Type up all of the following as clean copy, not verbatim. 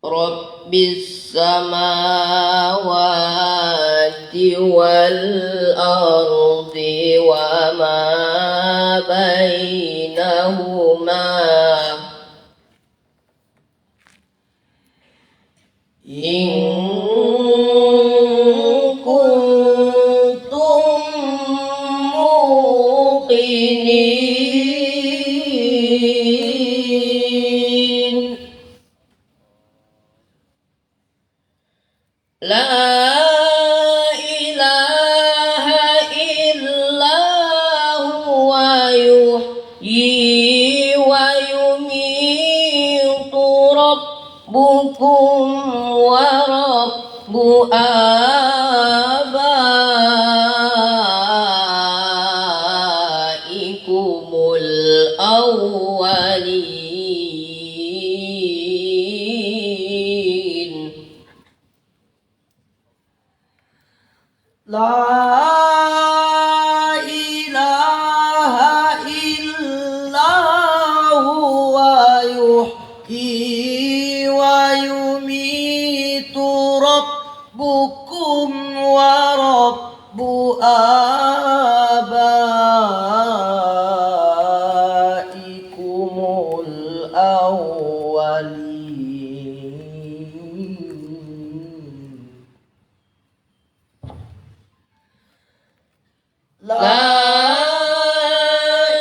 Rabbis samawati wal ardi wa ma bainahuma in kuntum muqinin. La ilaha illa huwa yuhyi wa yumitu rabbukum wa rabbu abaikumul awwalin. La ilaha illa huwa yuhyi wa yumitu rabbukum wa rabbu abaikumul awwalin. La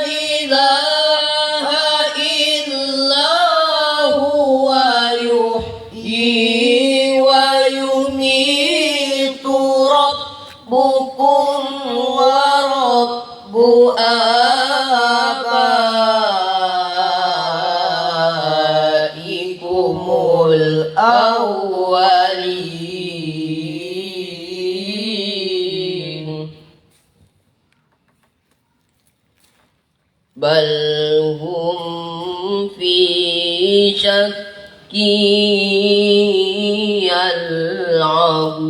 ilaha illa huwa yuhyi wa yumitu rabbukum wa rabbu abaikumul awwalin. Bal hum fi syakki yal'abun.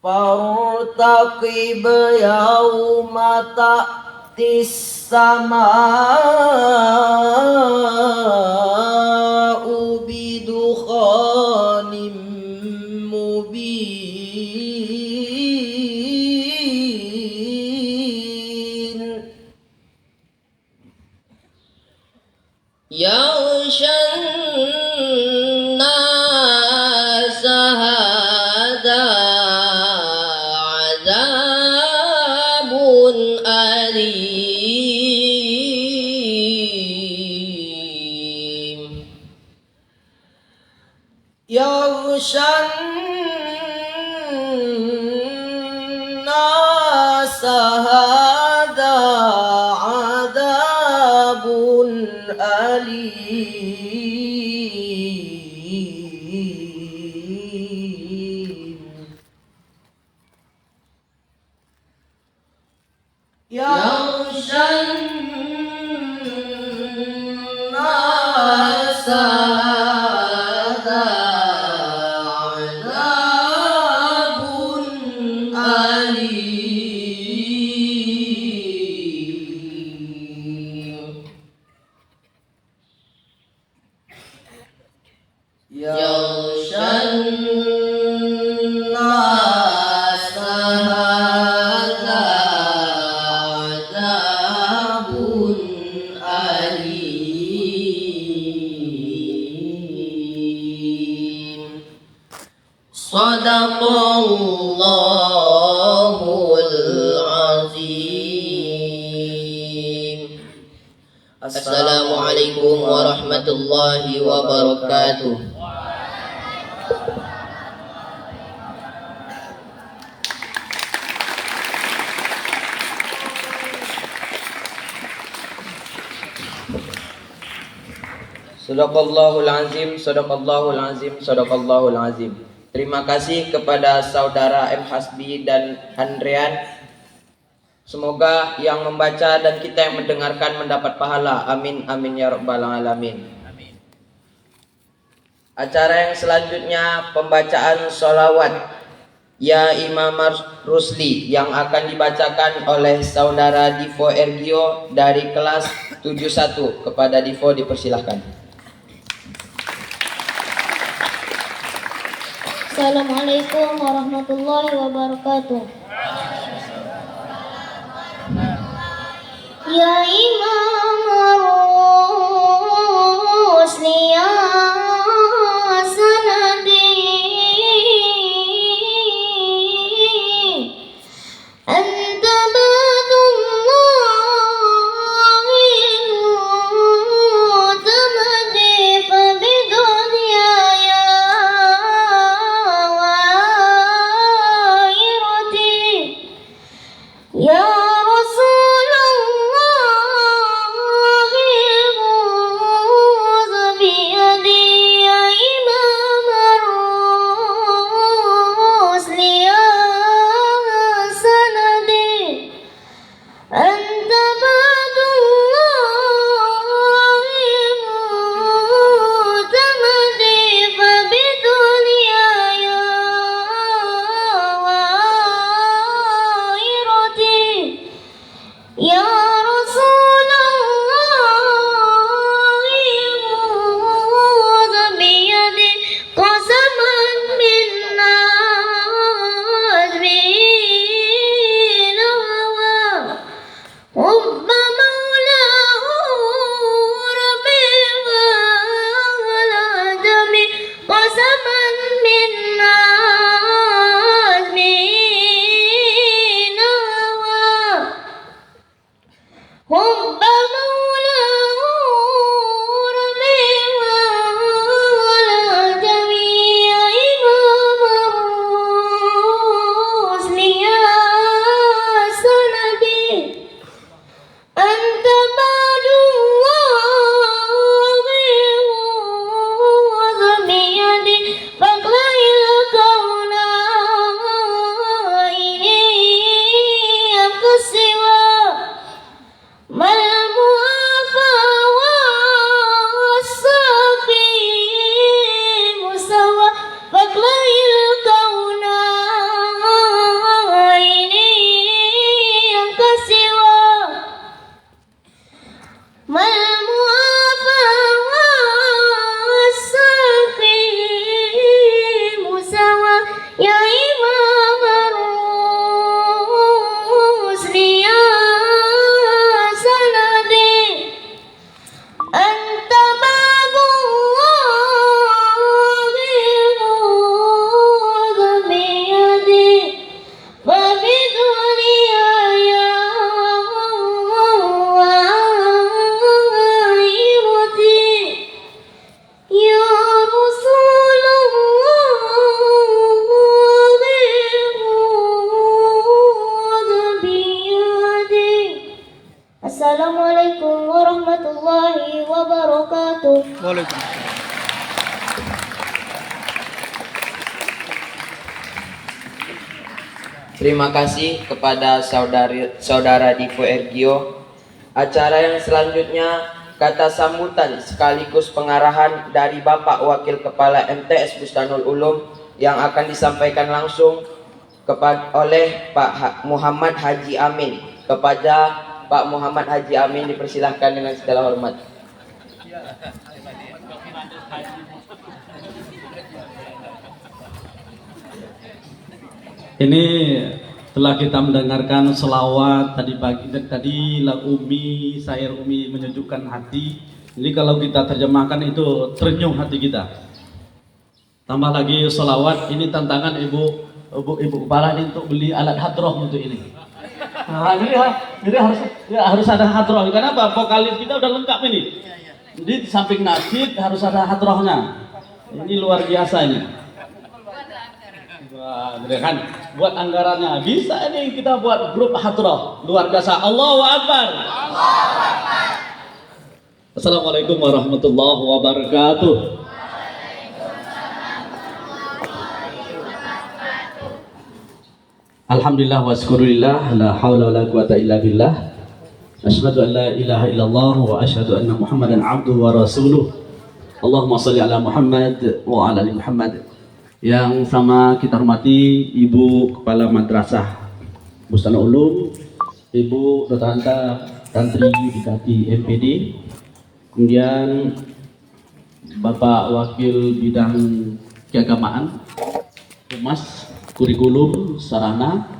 Fartaqib yawma ta'tis sama'u bidukhanim mubin yaghshan nasa hadha adabun alim. Yaghshan nasa hadha adabun alim. Yaghshan nasa hadha adabun alim. Yaghshan nasa hadha adabun alim. Sadaqallahul azim. Assalamualaikum warahmatullahi wabarakatuh. Sadaqallahul azim, sadaqallahul azim, sadaqallahul azim. Terima kasih kepada saudara M. Hasbi dan Handrian. Semoga yang membaca dan kita yang mendengarkan mendapat pahala. Amin, amin ya rabbal alamin. Acara yang selanjutnya pembacaan sholawat. Ya Imam Rusli yang akan dibacakan oleh saudara Divo Ergio dari kelas 71. Kepada Divo dipersilahkan. Assalamualaikum warahmatullahi wabarakatuh. Ya Imam Rusli ya sanadi anta badullahi mutamadi fabidunya ya wairati ya Assalamualaikum warahmatullahi wabarakatuh. Terima kasih kepada saudara Divo Ergio. Acara yang selanjutnya kata sambutan sekaligus pengarahan dari Bapak Wakil Kepala MTS Bustanul Ulum yang akan disampaikan langsung oleh Pak Muhammad Haji Amin. Kepada Pak Muhammad Haji Amin dipersilahkan dengan segala hormat. Ini telah kita mendengarkan selawat tadi lagu Umi, syair Umi menyejukkan hati. Jadi kalau kita terjemahkan itu terenyuh hati kita. Tambah lagi selawat, ini tantangan ibu kepala ini untuk beli alat hadroh untuk ini. Nah, jadi harus ada hadroh. Kenapa? Vokalis kita udah lengkap ini. Jadi di samping nasib harus ada hadrohnya. Ini luar biasa ini. Wah, kan buat anggarannya bisa ini kita buat grup hadroh luar biasa. Allahu Akbar. Assalamualaikum warahmatullahi wabarakatuh. Alhamdulillah wa syukurillah, la haula wa la quwata illa billah. Asyhadu an la ilaha illallah wa asyhadu anna Muhammadan abduhu wa rasuluh. Allahumma shalli ala Muhammad wa ala ali Muhammad. Yang sama kita hormati Ibu Kepala Madrasah Bustanul Ulum, Ibu Dr. Anta Tantri Bupati MPD, kemudian Bapak Wakil Bidang Keagamaan, Humas, Kurikulum, Sarana,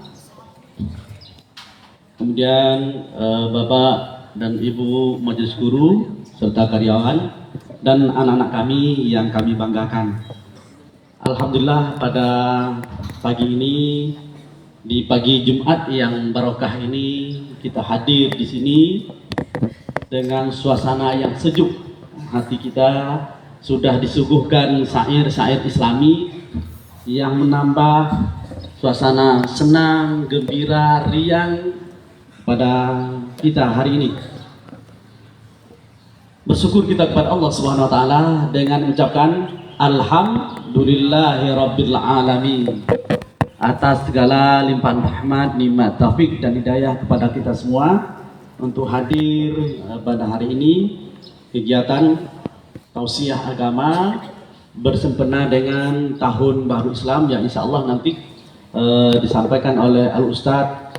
kemudian Bapak dan Ibu Majelis Guru serta karyawan dan anak-anak kami yang kami banggakan. Alhamdulillah pada pagi ini, di pagi Jumat yang barokah ini, kita hadir di sini dengan suasana yang sejuk. Hati kita sudah disuguhkan syair-syair Islami yang menambah suasana senang, gembira, riang pada kita hari ini. Bersyukur kita kepada Allah Subhanahu wa taala dengan mengucapkan alhamdulillahirabbil alamin atas segala limpahan rahmat, nikmat, taufik dan hidayah kepada kita semua untuk hadir pada hari ini kegiatan tausiah agama bersempena dengan tahun baru Islam yang insya Allah nanti disampaikan oleh Al Ustadz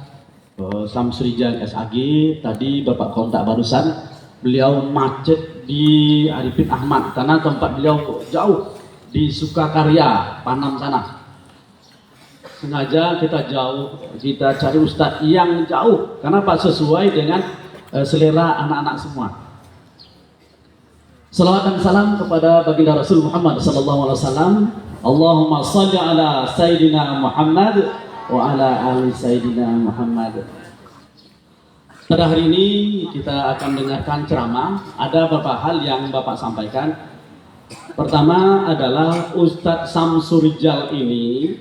Samsurijan SAG. Tadi Bapak kontak barusan, beliau macet di Arifin Ahmad karena tempat beliau jauh di Sukakarya, Panam sana. Sengaja kita cari ustadz yang jauh. Kenapa? Sesuai dengan selera anak-anak semua. Salawat dan salam kepada baginda Rasul Muhammad SAW. Allahumma salli ala Sayyidina Muhammad wa ala ali Sayyidina Muhammad. Pada hari ini kita akan dengarkan ceramah. Ada beberapa hal yang Bapak sampaikan. Pertama adalah Ustadz Samsurijal ini,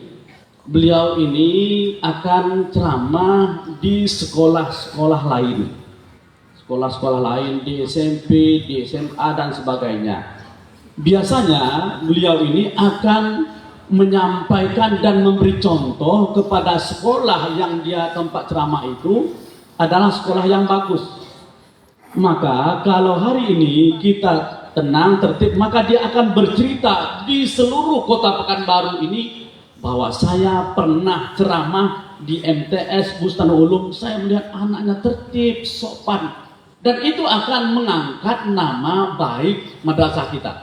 beliau ini akan ceramah di sekolah-sekolah lain. Sekolah-sekolah lain di SMP, di SMA dan sebagainya. Biasanya beliau ini akan menyampaikan dan memberi contoh kepada sekolah yang dia tempat ceramah itu adalah sekolah yang bagus. Maka kalau hari ini kita tenang, tertib, maka dia akan bercerita di seluruh kota Pekanbaru ini bahwa saya pernah ceramah di MTS Bustanul Ulum, saya melihat anaknya tertib, sopan, dan itu akan mengangkat nama baik madrasah kita.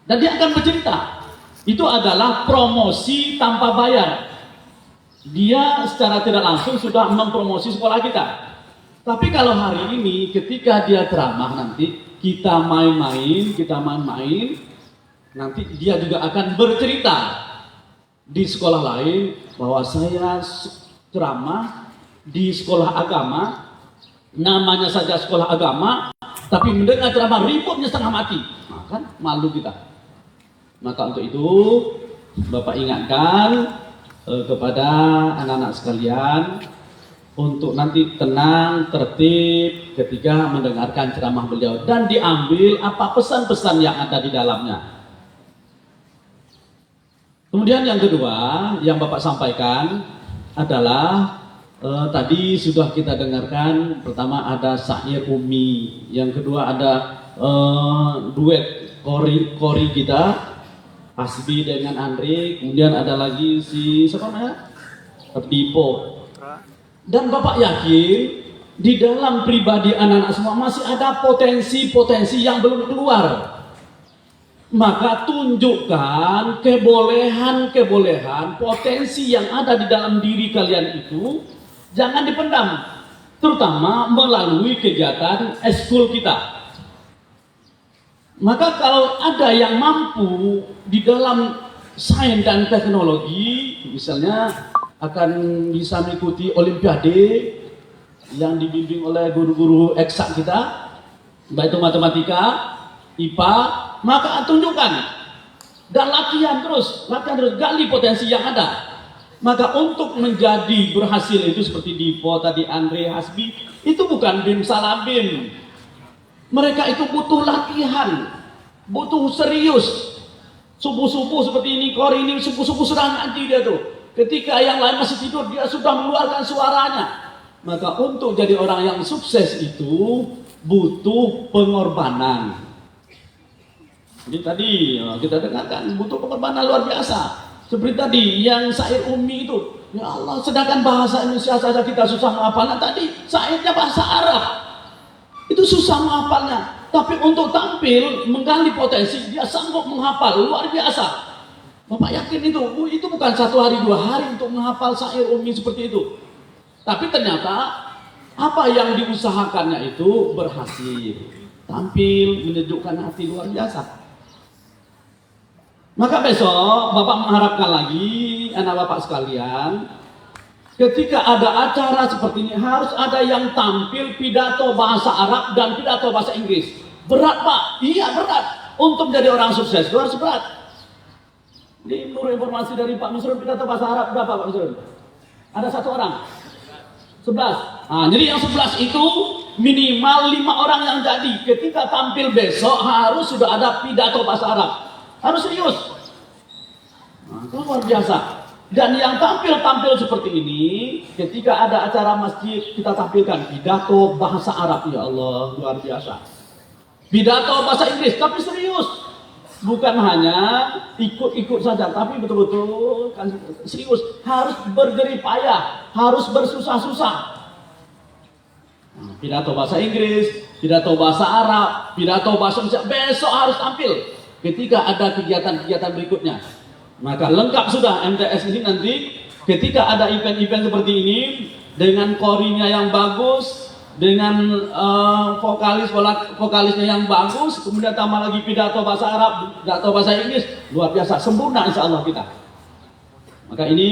Dan dia akan bercerita, itu adalah promosi tanpa bayar. Dia secara tidak langsung sudah mempromosi sekolah kita. Tapi kalau hari ini ketika dia ceramah nanti kita main-main, nanti dia juga akan bercerita di sekolah lain bahwa saya ceramah di sekolah agama, namanya saja sekolah agama, tapi mendengar ceramah ributnya setengah mati. Nah, kan malu kita. Maka untuk itu Bapak ingatkan kepada anak-anak sekalian untuk nanti tenang, tertib ketika mendengarkan ceramah beliau dan diambil apa pesan-pesan yang ada di dalamnya. Kemudian yang kedua yang Bapak sampaikan adalah tadi sudah kita dengarkan, pertama ada syair Umi, yang kedua ada duet kori kita Hasbi dengan Andre, kemudian ada lagi si siapa namanya? Dipo. Dan Bapak yakin di dalam pribadi anak-anak semua masih ada potensi-potensi yang belum keluar. Maka tunjukkan kebolehan-kebolehan, potensi yang ada di dalam diri kalian itu jangan dipendam, terutama melalui kegiatan eskul kita. Maka kalau ada yang mampu di dalam sains dan teknologi, misalnya akan bisa mengikuti olimpiade yang dibimbing oleh guru-guru eksak kita, baik itu matematika, IPA, maka tunjukkan dan latihan terus, gali potensi yang ada. Maka untuk menjadi berhasil itu seperti Dipo tadi, Andre, Hasbi, itu bukan bim salam bim. Mereka itu butuh latihan, butuh serius. Subuh-subuh seperti ini, Kori ini subuh-subuh sudah ngaji dia tuh. Ketika yang lain masih tidur, dia sudah mengeluarkan suaranya. Maka untuk jadi orang yang sukses itu butuh pengorbanan. Jadi tadi kita dengarkan butuh pengorbanan luar biasa. Seperti tadi yang syair Umi itu, ya Allah, sedangkan bahasa Indonesia saja kita susah menghafalnya. Tadi syairnya bahasa Arab, itu susah menghafalnya. Tapi untuk tampil menggali potensi, dia sanggup menghafal luar biasa. Bapak yakin itu bukan 1 hari 2 hari untuk menghafal syair Umi seperti itu. Tapi ternyata apa yang diusahakannya itu berhasil. Tampil menyejukkan hati luar biasa. Maka besok Bapak mengharapkan lagi anak Bapak sekalian, ketika ada acara seperti ini harus ada yang tampil pidato bahasa Arab dan pidato bahasa Inggris. Berat Pak? Iya berat. Untuk menjadi orang sukses itu harus berat. Ini menurut informasi dari Pak Musrun, pidato bahasa Arab berapa Pak Musrun? Ada 1 orang? 11. Nah, jadi yang 11 itu minimal 5 orang yang jadi. Ketika tampil besok harus sudah ada pidato bahasa Arab. Harus serius. Nah, itu luar biasa. Dan yang tampil seperti ini, ketika ada acara masjid kita tampilkan pidato bahasa Arab. Ya Allah, luar biasa. Pidato bahasa Inggris, tapi serius. Bukan hanya ikut-ikut saja, tapi betul-betul kan serius. Harus berjerih payah, harus bersusah-susah. Nah, pidato bahasa Inggris, pidato bahasa Arab, pidato bahasa Indonesia, besok harus tampil. Ketika ada kegiatan-kegiatan berikutnya, maka lengkap sudah MTS ini nanti. Ketika ada event-event seperti ini dengan korinya yang bagus, dengan vokalisnya yang bagus, kemudian tambah lagi pidato bahasa Arab, pidato bahasa Inggris, luar biasa, sempurna insya Allah kita. Maka ini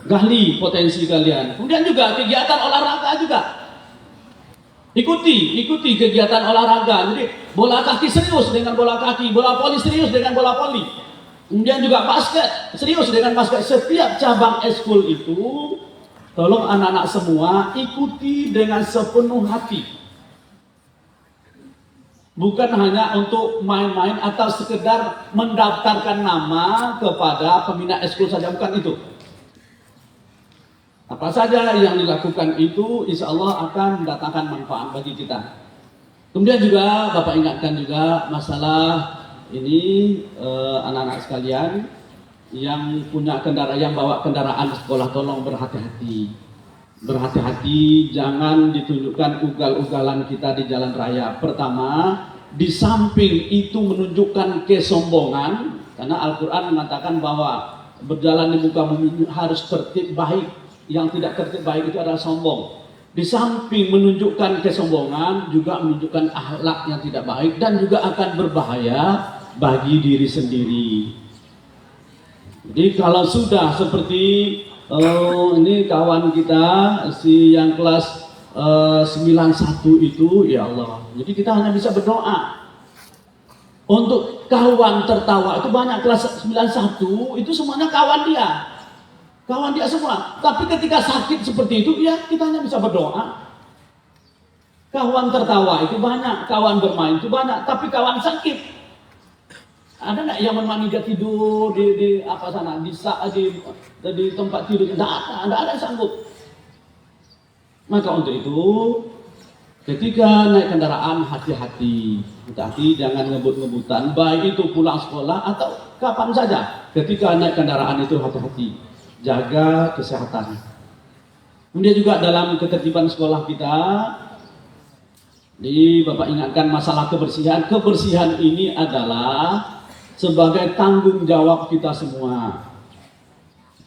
gali potensi kalian. Kemudian juga kegiatan olahraga juga. Ikuti kegiatan olahraga. Jadi bola kaki serius dengan bola kaki, bola voli serius dengan bola voli. Kemudian juga basket serius dengan basket. Setiap cabang eskul itu, tolong anak-anak semua ikuti dengan sepenuh hati. Bukan hanya untuk main-main atau sekedar mendaftarkan nama kepada pembina eskul saja, bukan itu. Apa saja yang dilakukan itu insya Allah akan mendatangkan manfaat bagi kita. Kemudian juga Bapak ingatkan juga masalah ini anak-anak sekalian yang punya kendaraan, yang bawa kendaraan sekolah, tolong berhati-hati. Berhati-hati, jangan ditunjukkan ugal-ugalan kita di jalan raya. Pertama, di samping itu menunjukkan kesombongan, karena Al-Quran mengatakan bahwa berjalan di muka bumi harus tertib baik. Yang tidak tertib baik itu adalah sombong. Di samping menunjukkan kesombongan, juga menunjukkan akhlak yang tidak baik dan juga akan berbahaya bagi diri sendiri. Jadi kalau sudah seperti ini kawan kita si yang kelas 91 itu, ya Allah. Jadi kita hanya bisa berdoa. Untuk kawan tertawa itu banyak, kelas 91 itu semuanya kawan dia. Kawan dia semua. Tapi ketika sakit seperti itu, ya kita hanya bisa berdoa. Kawan tertawa itu banyak, kawan bermain itu banyak, tapi kawan sakit. Ada nggak yang menemani dia tidur di apa sana, di tempat tidur? Tidak ada yang sanggup. Maka untuk itu, ketika naik kendaraan hati-hati, jangan ngebut-ngebutan. Baik itu pulang sekolah atau kapan saja. Ketika naik kendaraan itu hati-hati. Jaga kesehatan. Kemudian juga dalam ketertiban sekolah kita, Jadi Bapak ingatkan masalah kebersihan. Kebersihan ini adalah sebagai tanggung jawab kita semua.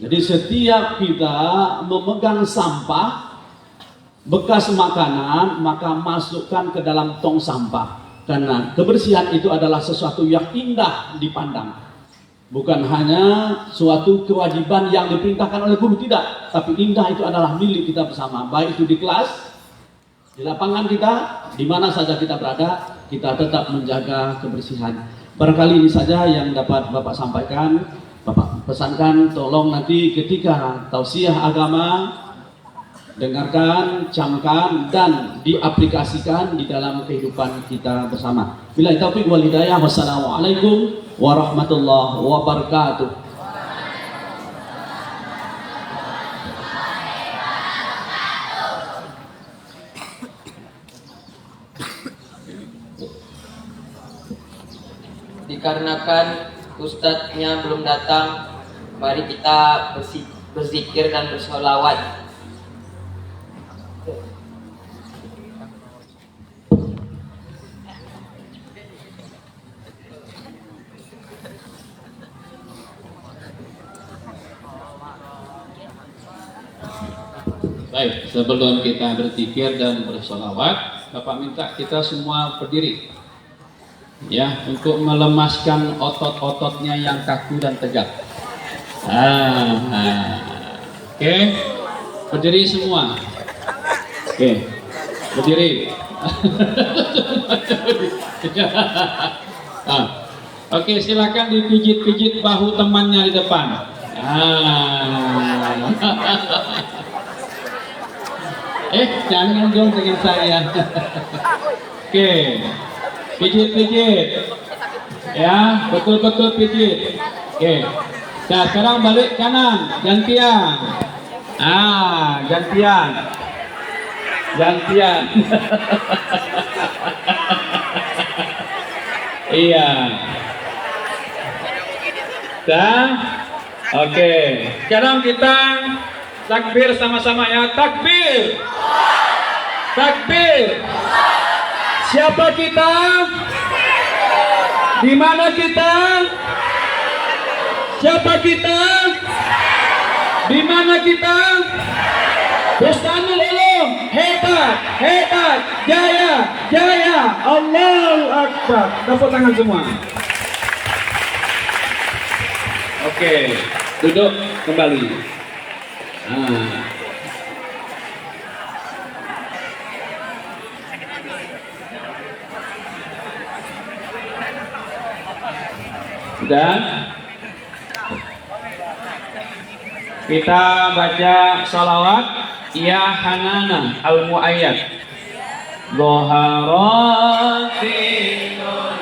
Jadi setiap kita memegang sampah, bekas makanan, maka masukkan ke dalam tong sampah. Karena kebersihan itu adalah sesuatu yang indah dipandang. Bukan hanya suatu kewajiban yang diperintahkan oleh guru, tidak. Tapi indah itu adalah milik kita bersama. Baik itu di kelas, di lapangan kita, di mana saja kita berada, kita tetap menjaga kebersihan. Barangkali ini saja yang dapat Bapak sampaikan. Bapak pesankan, tolong nanti ketika tausiah agama, dengarkan, camkan, dan diaplikasikan di dalam kehidupan kita bersama. Billahi taufiq wal hidayah. Wassalamualaikum warahmatullahi wabarakatuh. dikarenakan ustadznya belum datang, mari kita berzikir dan bersolawat. Baik, sebelum kita berzikir dan bersolawat, Bapak minta kita semua berdiri, ya, untuk melemaskan otot-ototnya yang kaku dan tegak. Oke, berdiri semua. Oke, berdiri. Oke, silakan dipijit-pijit bahu temannya di depan. Jangan dong dengan saya. Oke, pijit-pijit, ya, betul-betul pijit. Oke, nah sekarang balik kanan, gantian. Gantian. Iya. Dah. Oke, sekarang kita takbir sama-sama ya. Takbir. Takbir. Siapa kita? Di mana kita? Siapa kita? Di mana kita? Bersama ulum. Hebat, hebat, jaya, jaya. Allahu Akbar. Tepuk tangan semua. Oke, duduk kembali. Dan kita baca salawat ya Hanana al-Mu'ayyad. Dhaharatinul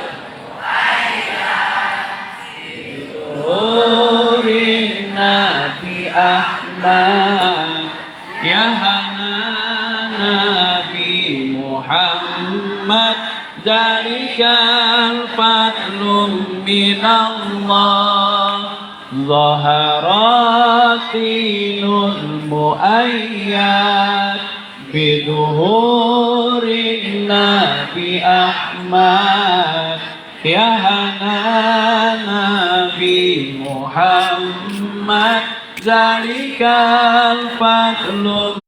Nurin Nabi Ahmad ya Hanana Nabi Muhammad Zalikal fadlum minallah Zaharatinul mu'ayyad Biduhurin Nabi Ahmad Ya Hanan Nabi Muhammad Zalikal fadlum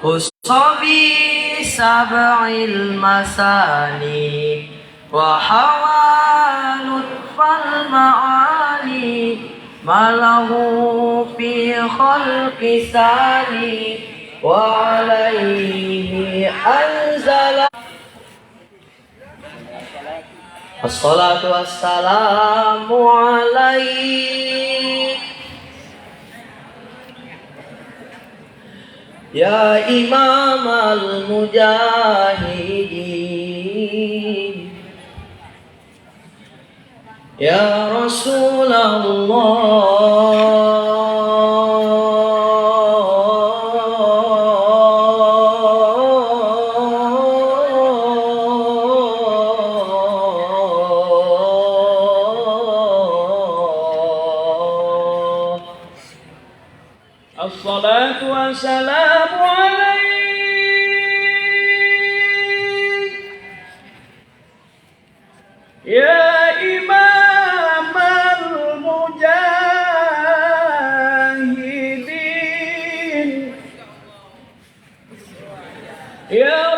Usabi sab'il masani wa hawalut fal ma'ani malahu fi khalqi sani wa alaihi anzala As-salatu wassalamu alaihi Ya Imam al-Mujahidin Ya Rasulullah As-salatu wassalamu alaik Ya Imam al-Mujahidin Ya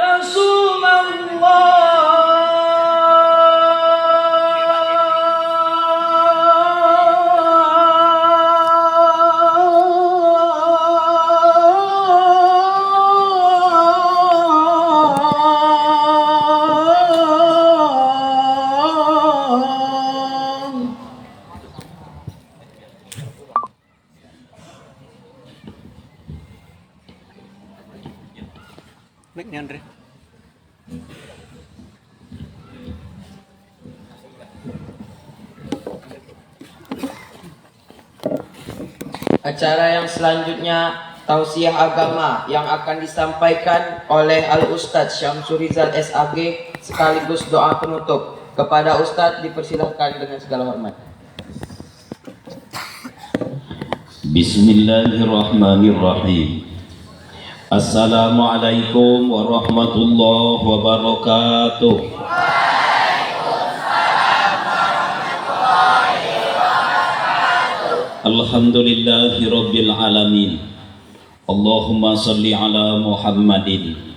Acara yang selanjutnya tausiah agama yang akan disampaikan oleh Al-Ustadz Syamsurizal SAG sekaligus doa penutup. Kepada Ustadz dipersilahkan dengan segala hormat. Bismillahirrahmanirrahim. Assalamualaikum warahmatullahi wabarakatuh. Alhamdulillahi rabbil alamin. Allahumma salli ala Muhammadin.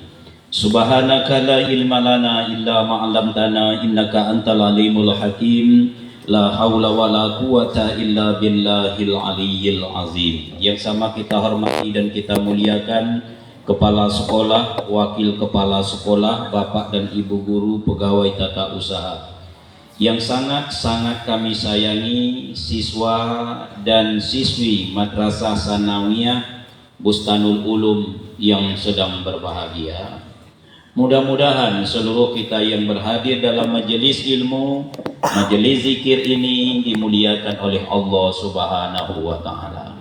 Subhanaka la ilma lana illa ma 'allamtana innaka antal alimul hakim. La haula wa la quwata illa billahil aliyyil azim. Yang sama kita hormati dan kita muliakan kepala sekolah, wakil kepala sekolah, bapak dan ibu guru, pegawai tata usaha. Yang sangat-sangat kami sayangi siswa dan siswi Madrasah Sanawiyah Bustanul Ulum yang sedang berbahagia. Mudah-mudahan seluruh kita yang berhadir dalam majelis ilmu, majelis zikir ini dimuliakan oleh Allah Subhanahu wa taala.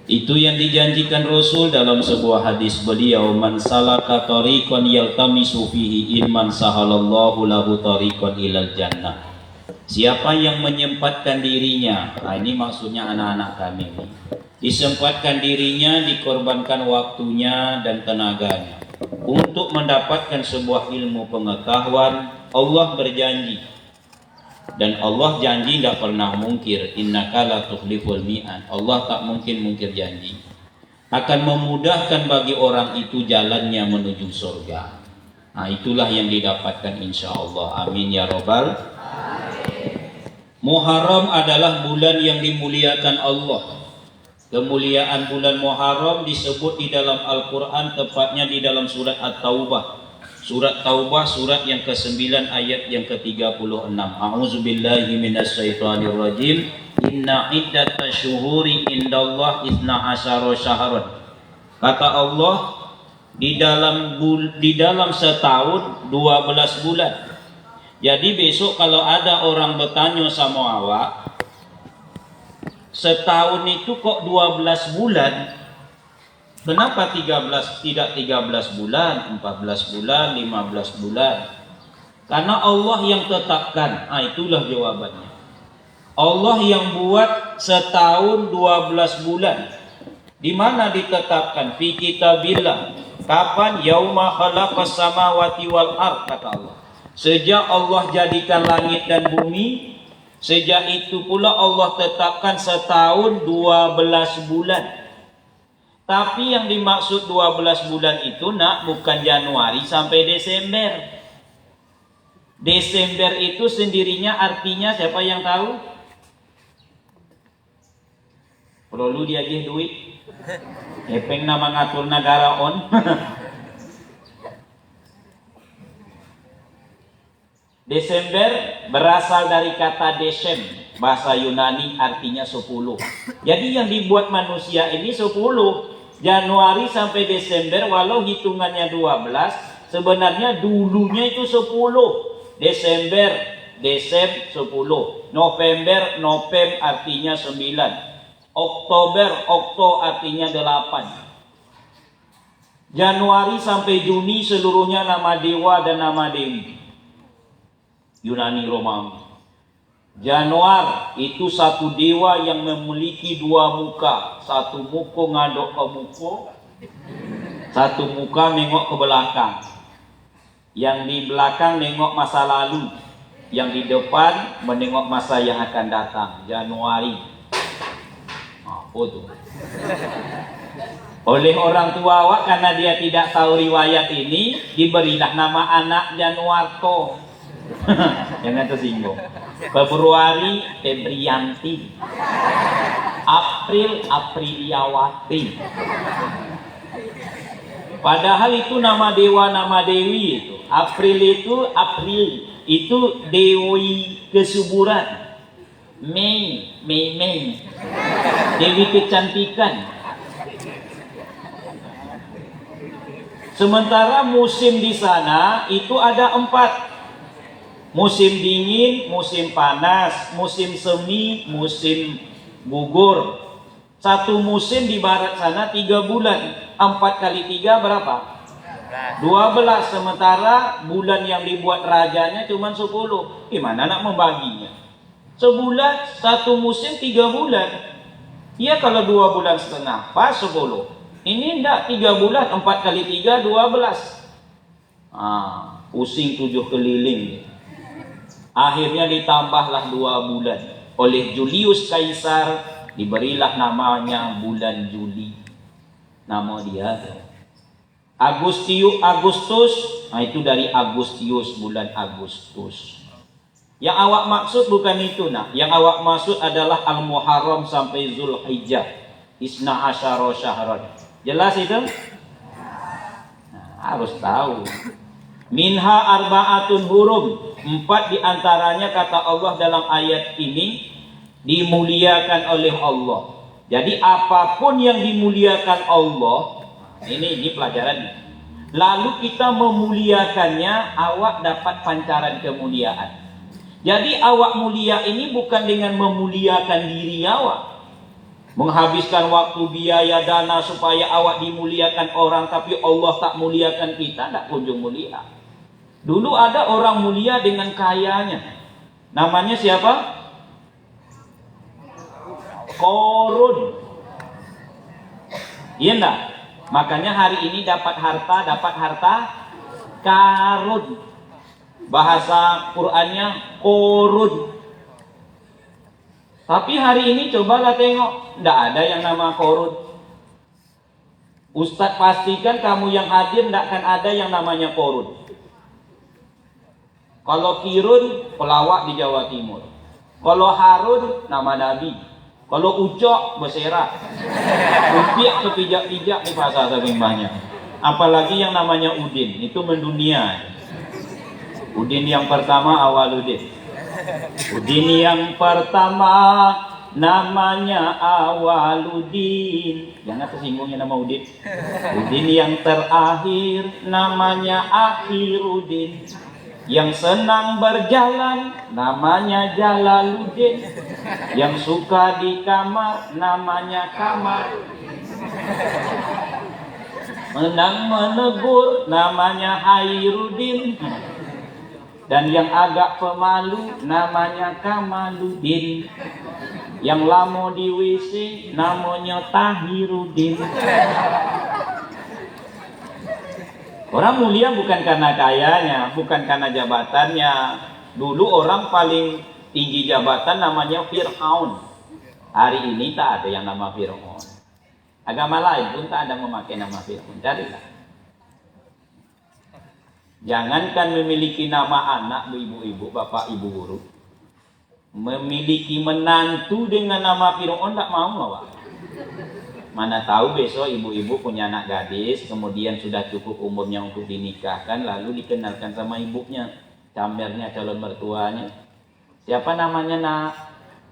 Itu yang dijanjikan Rasul dalam sebuah hadis beliau, man salaka tariqan yaltamisu fihi ilman sahalallahu lahu tariqan ilal jannah. Siapa yang menyempatkan dirinya, nah ini maksudnya anak-anak kami ini, disempatkan dirinya, dikorbankan waktunya dan tenaganya untuk mendapatkan sebuah ilmu pengetahuan, Allah berjanji, dan Allah janji tidak pernah mungkir, innaka la tukhliful mi'ad, Allah tak mungkin mungkir janji, akan memudahkan bagi orang itu jalannya menuju surga. Nah itulah yang didapatkan insya Allah, amin ya robbal. Muharram adalah bulan yang dimuliakan Allah. Kemuliaan bulan Muharram disebut di dalam Al-Quran, tepatnya di dalam surat At-Taubah. Surat Taubah, surat yang ke-9 ayat yang ke-36. A'udzubillahi minasyaitonirrajim. Inna iddata syuhuri indallah isna asyara syahran. Kata Allah, di dalam setahun 12 bulan. Jadi besok kalau ada orang bertanya sama awak, setahun itu kok 12 bulan? Kenapa 13 tidak 13 bulan, 14 bulan, 15 bulan? Karena Allah yang tetapkan. Ah itulah jawabannya. Allah yang buat setahun 12 bulan. Di mana ditetapkan? Fi kitabillah. Kapan? Yauma khalaqas samawati wal ard, kata Allah. Sejak Allah jadikan langit dan bumi, sejak itu pula Allah tetapkan setahun 12 bulan. Tapi yang dimaksud 12 bulan itu nak bukan Januari sampai Desember. Desember itu sendirinya artinya siapa yang tahu? Perlu diagih duit. Epeng nama ngatur negara on. Desember berasal dari kata desem, bahasa Yunani artinya 10. Jadi yang dibuat manusia ini 10. Januari sampai Desember walau hitungannya 12, sebenarnya dulunya itu 10. Desember, Desem 10. November, Novem artinya 9. Oktober, Okto artinya 8. Januari sampai Juni seluruhnya nama dewa dan nama dewi. Yunani Romawi. Januar itu satu dewa yang memiliki dua muka. Satu muka ngadok ke muka, satu muka nengok ke belakang. Yang di belakang nengok masa lalu, yang di depan menengok masa yang akan datang. Januari. Apa tuh? Oleh orang tua awak karena dia tidak tahu riwayat ini, diberilah nama anak Januarto. Jangan tersinggung. Februari Febrianti, April Apriliawati. Padahal itu nama dewa nama dewi itu. April itu dewi kesuburan. Mei dewi kecantikan. Sementara musim di sana itu ada 4. Musim dingin, musim panas, musim semi, musim gugur. Satu musim di barat sana 3 bulan. 4 kali 3 berapa? 12, sementara bulan yang dibuat rajanya cuma 10. Gimana nak membaginya? Sebulan, satu musim 3 bulan. Ya kalau 2 bulan setengah, pas 10. Ini enggak 3 bulan, 4 kali 3, 12. Pusing 7 keliling. Akhirnya ditambahlah 2 bulan. Oleh Julius Kaisar diberilah namanya bulan Juli. Nama dia Agustus, itu dari Agustius, bulan Agustus. Yang awak maksud bukan itu nak. Yang awak maksud adalah Al-Muharram sampai Zulhijjah. Isna asyara syahran. Jelas itu? Harus tahu. Minha arba'atun hurum. 4 diantaranya kata Allah dalam ayat ini dimuliakan oleh Allah. Jadi apapun yang dimuliakan Allah, ini pelajaran. Lalu kita memuliakannya, awak dapat pancaran kemuliaan. Jadi awak mulia ini bukan dengan memuliakan diri awak, menghabiskan waktu, biaya, dana supaya awak dimuliakan orang, tapi Allah tak muliakan kita, tak kunjung mulia. Dulu ada orang mulia dengan kayanya. Namanya siapa? Korun. Iya enggak? Makanya hari ini dapat harta karun. Bahasa Qur'annya korun. Tapi hari ini cobalah tengok, enggak ada yang nama korun. Ustadz pastikan kamu yang hadir enggak akan ada yang namanya korun. Kalau Kirun, pelawak di Jawa Timur. Kalau Harun, nama Nabi. Kalau Ucok, berserak. Rupiah kepijak-pijak di pasar saking banyak. Apalagi yang namanya Udin, itu mendunia. Udin yang pertama Awaludin. Udin yang pertama namanya Awaludin. Jangan tersinggungnya nama Udin. Udin yang terakhir namanya Akhiruddin. Yang senang berjalan namanya Jalaluddin. Yang suka di kamar namanya Kamar. Menang menegur namanya Hairuddin. Dan yang agak pemalu namanya Kamaluddin. Yang lama di WC namanya Tahiruddin. Orang mulia bukan karena kayanya, bukan karena jabatannya. Dulu orang paling tinggi jabatan namanya Fir'aun. Hari ini tak ada yang nama Fir'aun. Agama lain pun tak ada memakai nama Fir'aun. Carilah. Jangankan memiliki nama anak ibu-ibu, bapak ibu guru. Memiliki menantu dengan nama Fir'aun tak mau awak. Mana tahu besok ibu-ibu punya anak gadis, kemudian sudah cukup umurnya untuk dinikahkan, lalu dikenalkan sama ibunya, camernya, calon mertuanya. Siapa namanya nak?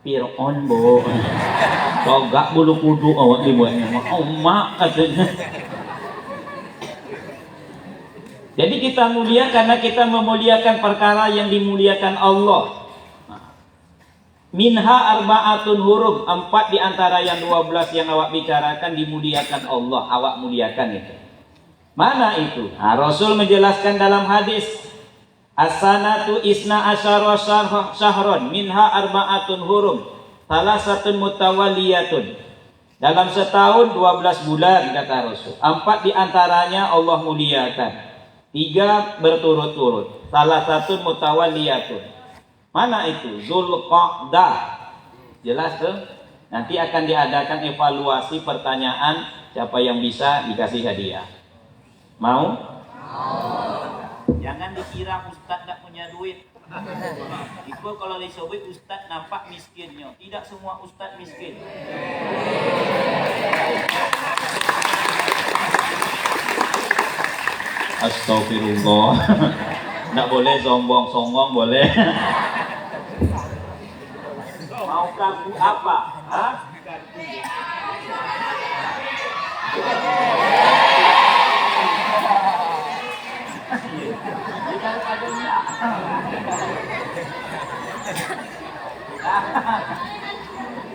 Fir'aun, bo. Togak bulu kudu awak dibuatnya. Oh, mak katanya. Jadi kita mulia karena kita memuliakan perkara yang dimuliakan Allah. Minha arba'atun hurum, 4 diantara yang 12 yang awak bicarakan dimuliakan Allah, awak muliakan itu. Mana itu? Rasul menjelaskan dalam hadis, as-sanatu isna asyara syahron, minha arba'atun hurum, salasatun mutawaliyatun. Dalam setahun 12 bulan kata Rasul, 4 diantaranya Allah muliakan, 3 berturut-turut, salasatun mutawaliyatun. Mana itu? Zulqa'dah. Jelas tuh? Nanti akan diadakan evaluasi pertanyaan, siapa yang bisa dikasih hadiah. Mau? Jangan dikira Ustadz tak punya duit. Itu kalau disebut Ustadz nampak miskinnya. Tidak semua Ustadz miskin. Astagfirullah. Nggak boleh sombong-sombong, boleh. Mau kartu apa? Hah?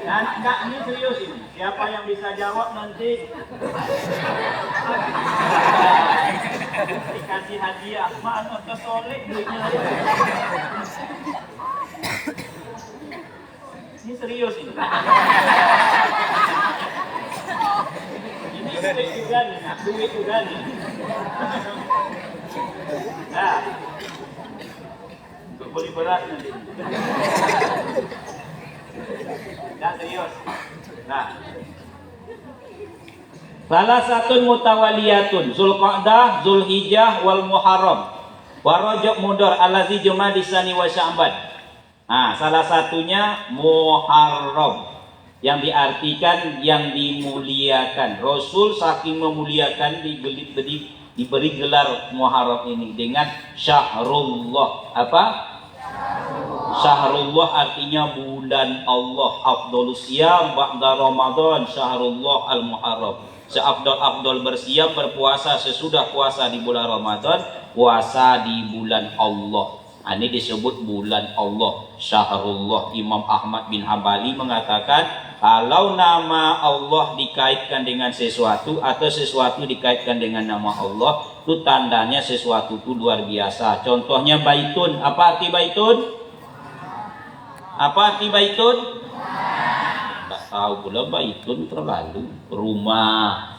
Enggak, ini serius ini. Siapa yang bisa jawab nanti? Dikasih hadiah, mana kesolek duitnya. Ini serius ini. Ini duit juga nih, duit juga nih. Nah, untuk beli beras nanti. Nah, serius. Nah, salah satu mutawaliyatun Zulqa'dah, Zulhijjah wal Muharram wa Rajab Mudhar allazi Jumadisani wa Sya'ban. Nah, salah satunya Muharram yang diartikan yang dimuliakan. Rasul saking memuliakan diberi gelar Muharram ini dengan Syahrullah. Apa? Syahrullah artinya bulan Allah. Afdhalus siyam ba'da Ramadan Syahrullah al-Muharram. Seafdal-afdal bersiap berpuasa sesudah puasa di bulan Ramadan, puasa di bulan Allah. Ini disebut bulan Allah, Syahrullah. Imam Ahmad bin Hambali mengatakan kalau nama Allah dikaitkan dengan sesuatu atau sesuatu dikaitkan dengan nama Allah, itu tandanya sesuatu itu luar biasa. Contohnya baitun. Apa arti baitun? Apa arti baitun? Tak tahu pula baitun, terlalu rumah.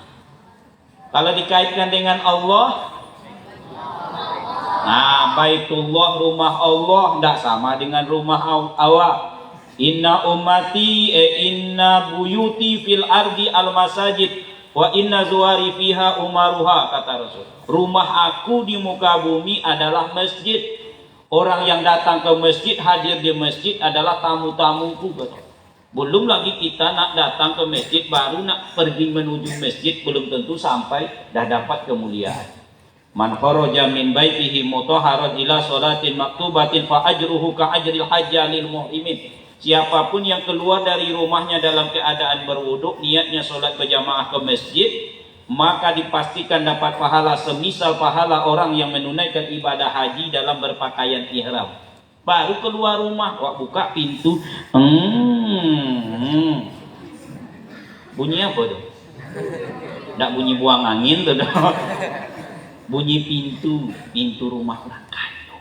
Kalau dikaitkan dengan Allah, nah baitullah rumah Allah tidak sama dengan rumah awak. Inna ummati inna buyuti fil ardi al masajid wa inna zuwari fiha umaruha, kata Rasul. Rumah aku di muka bumi adalah masjid. Orang yang datang ke masjid, hadir di masjid adalah tamu-tamuku. Belum lagi kita nak datang ke masjid, baru nak pergi menuju masjid, belum tentu sampai dah dapat kemuliaan. Man kharaja min baitihi mutahharan ila sholatin maktubatin fa ajruhu ka ajril hajjalil muhrimin. Siapapun yang keluar dari rumahnya dalam keadaan berwuduk, niatnya sholat berjamaah ke masjid, maka dipastikan dapat pahala semisal pahala orang yang menunaikan ibadah haji dalam berpakaian ihram. Baru keluar rumah, wak buka pintu, bunyi apa tuh? Nggak bunyi buang angin tuh, bunyi pintu rumah orang kaya.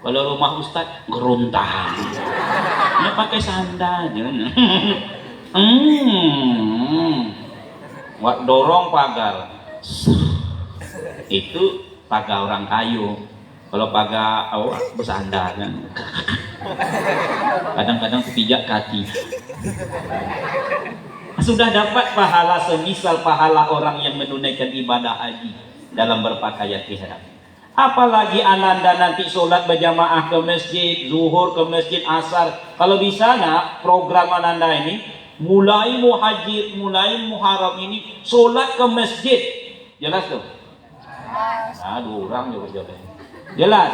Kalau rumah ustad geruntang, dia pakai sandal, wak dorong pagar, itu pagar orang kayu. Kalau pagar awak bersandar kan, kadang-kadang kepijak kaki. Sudah dapat pahala semisal pahala orang yang menunaikan ibadah haji dalam berpakaian ihram. Apalagi ananda nanti sholat berjamaah ke masjid, zuhur ke masjid, asar. Kalau di sana program ananda ini mulai muhajir, mulai Muharram ini sholat ke masjid. Jelas tuh? Nah, 2 orang jawab. Jelas?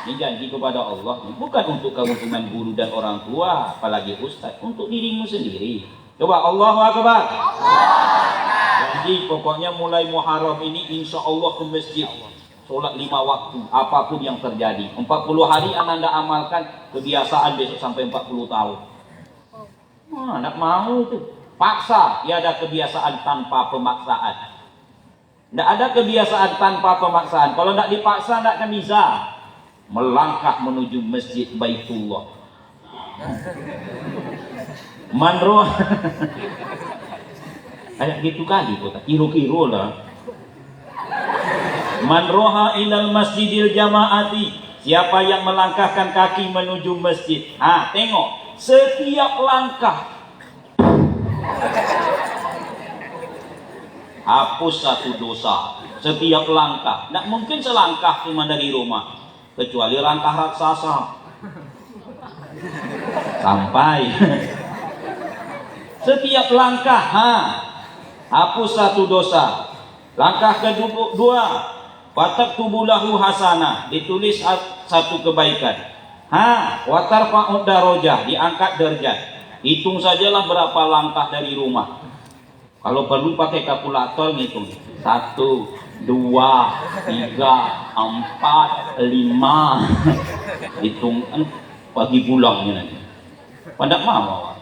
Ini janji kepada Allah, bukan untuk keuntungan guru dan orang tua, apalagi ustaz, untuk dirimu sendiri. Coba Allahu Akbar. Jadi pokoknya mulai Muharram ini insya Allah ke masjid, sholat 5 waktu, apapun yang terjadi. 40 hari ananda amalkan, kebiasaan besok sampai 40 tahun. Nak mau tuh, paksa, tiada kebiasaan tanpa pemaksaan. Tidak ada kebiasaan tanpa pemaksaan. Kalau tidak dipaksa, tidak akan bisa melangkah menuju masjid Baitullah. Manroh, kayak gitu kali, kiro-kiro lah. Manroha ilal masjidil jamaati. Siapa yang melangkahkan kaki menuju masjid? Tengok, setiap langkah hapus 1 dosa. Setiap langkah. Tidak mungkin selangkah cuma dari rumah, kecuali langkah raksasa sampai. Setiap langkah hapus 1 dosa. Langkah kedua, watak tubulahu hasanah, ditulis 1 kebaikan. Watarfa'ud darajah, diangkat derajat. Hitung sajalah berapa langkah dari rumah. Kalau perlu pakai kalkulator ngitung. 1, 2, 3, 4, 5. Hitung pagi pulangnya nanti. Pada mau.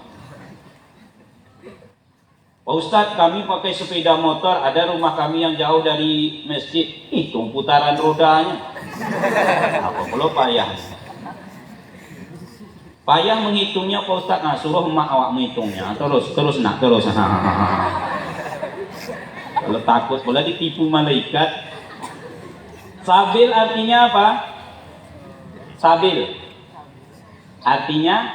Pak Ustadz, kami pakai sepeda motor, ada rumah kami yang jauh dari masjid, hitung putaran rodanya. Apa perlu payah? Payah menghitungnya Pak Ustadz, nah suruh emak awak menghitungnya, terus. Kalau takut boleh ditipu malaikat. Sabil artinya apa? Sabil artinya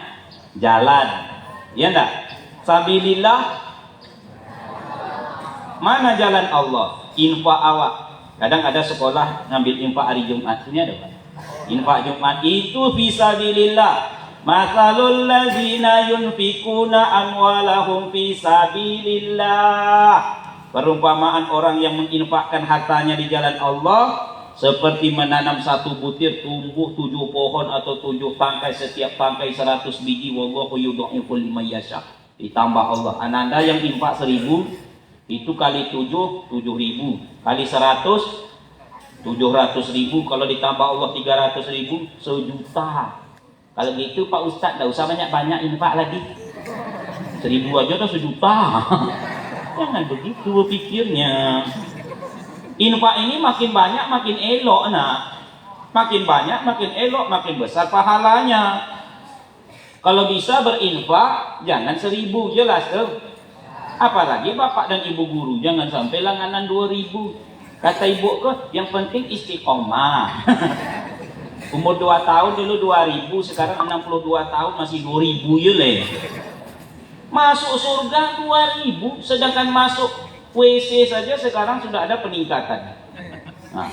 jalan, ya enggak? Sabilillah, mana jalan Allah? Infak awak. Kadang ada sekolah ngambil infak hari Jumat, ini ada Pak. Infak Jumat itu fisabilillah. Masalul ladzina yunfikuna amwalahum fisabilillah. Perumpamaan orang yang menginfakkan hartanya di jalan Allah seperti menanam satu butir tumbuh 7 pohon atau 7 tangkai, setiap tangkai 100 biji. Wallahu yudhi'u liman yasha. Ditambah Allah. Ananda yang infak 1000 itu kali 7 7.000 kali 100 700.000, kalau ditambah Allah 300.000 1.000.000. Kalau gitu Pak Ustadz enggak usah banyak-banyak infak lagi. 1.000 aja udah 1.000.000. Jangan begitu berpikirnya. Infak ini makin banyak makin elok nak. Makin banyak makin elok, makin besar pahalanya. Kalau bisa berinfak jangan 1.000, jelas tuh. Apalagi bapak dan ibu guru jangan sampai langganan 2.000. Kata ibu kok yang penting istiqomah. Umur 2 tahun dulu 2.000, sekarang 62 tahun masih 2.000 ya leh. Masuk surga 2.000, sedangkan masuk WC saja sekarang sudah ada peningkatan. Nah,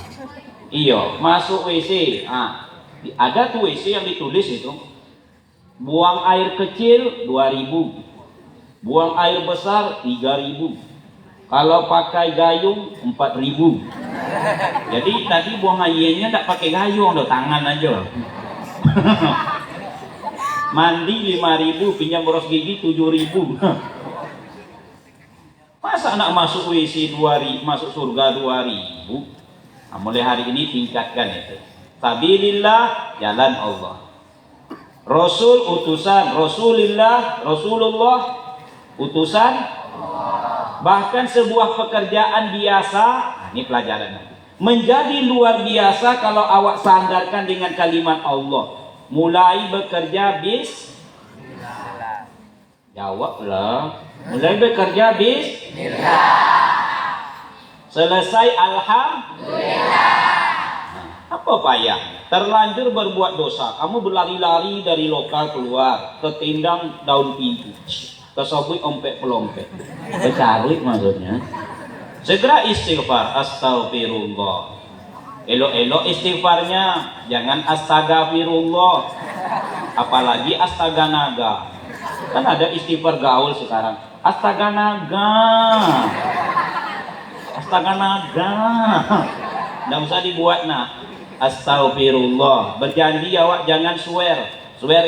iya, masuk WC. Nah, ada tuh WC yang ditulis itu. Buang air kecil 2.000. Buang air besar 3.000. Kalau pakai gayung 4.000. Jadi tadi buang airnya enggak pakai gayung, udah tangan aja. Mandi 5.000, pinjam boros gigi 7.000. Masa anak masuk WC 2.000, masuk surga 2.000? Nah, mulai hari ini tingkatkan itu. Sabilillah, jalan Allah. Rasul utusan, Rasulullah utusan. Bahkan sebuah pekerjaan biasa, ini pelajaran. Menjadi luar biasa kalau awak sandarkan dengan kalimat Allah. Mulai bekerja bismillah. Jawablah. Mulai bekerja bismillah. Selesai alhamdulillah. Apa payah? Terlanjur berbuat dosa, kamu berlari-lari dari lokal keluar, ketindang daun pintu, kesobik ompek pelompek, kecarik maksudnya. Segera istighfar, astagfirullah. Elok-elok istighfarnya, jangan astagfirullah, apalagi astaga naga. Kan ada istighfar gaul sekarang, astaga naga, astaga naga. Nggak usah dibuat nak. Astagfirullah. Berjanji awak jangan swear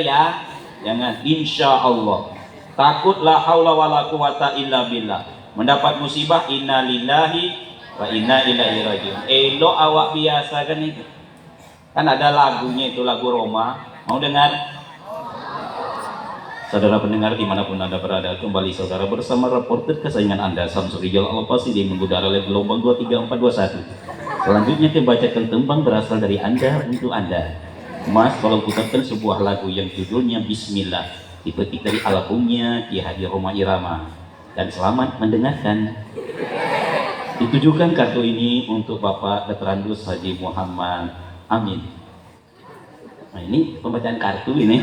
ya, jangan. Insya Allah. Takut la haula wala quwata illa billah. Mendapat musibah inna lillahi wa inna ilaihi rajiun. Elok awak biasa kan itu. Kan ada lagunya itu, lagu Roma. Mau dengar? Saudara pendengar dimanapun Anda berada, kembali saudara bersama reporter kesayangan Anda Samsul Rijal Al-Fasi di mengudara oleh gelombang 23421. Selanjutnya kita bacakan tembang berasal dari Anda untuk Anda. Mas tolong putarkan sebuah lagu yang judulnya Bismillah, dipetik dari albumnya Ki Haji Roma Irama. Dan selamat mendengarkan. Ditujukan kartu ini untuk Bapak Veterandus Haji Muhammad Amin. Nah ini pembacaan kartu ini.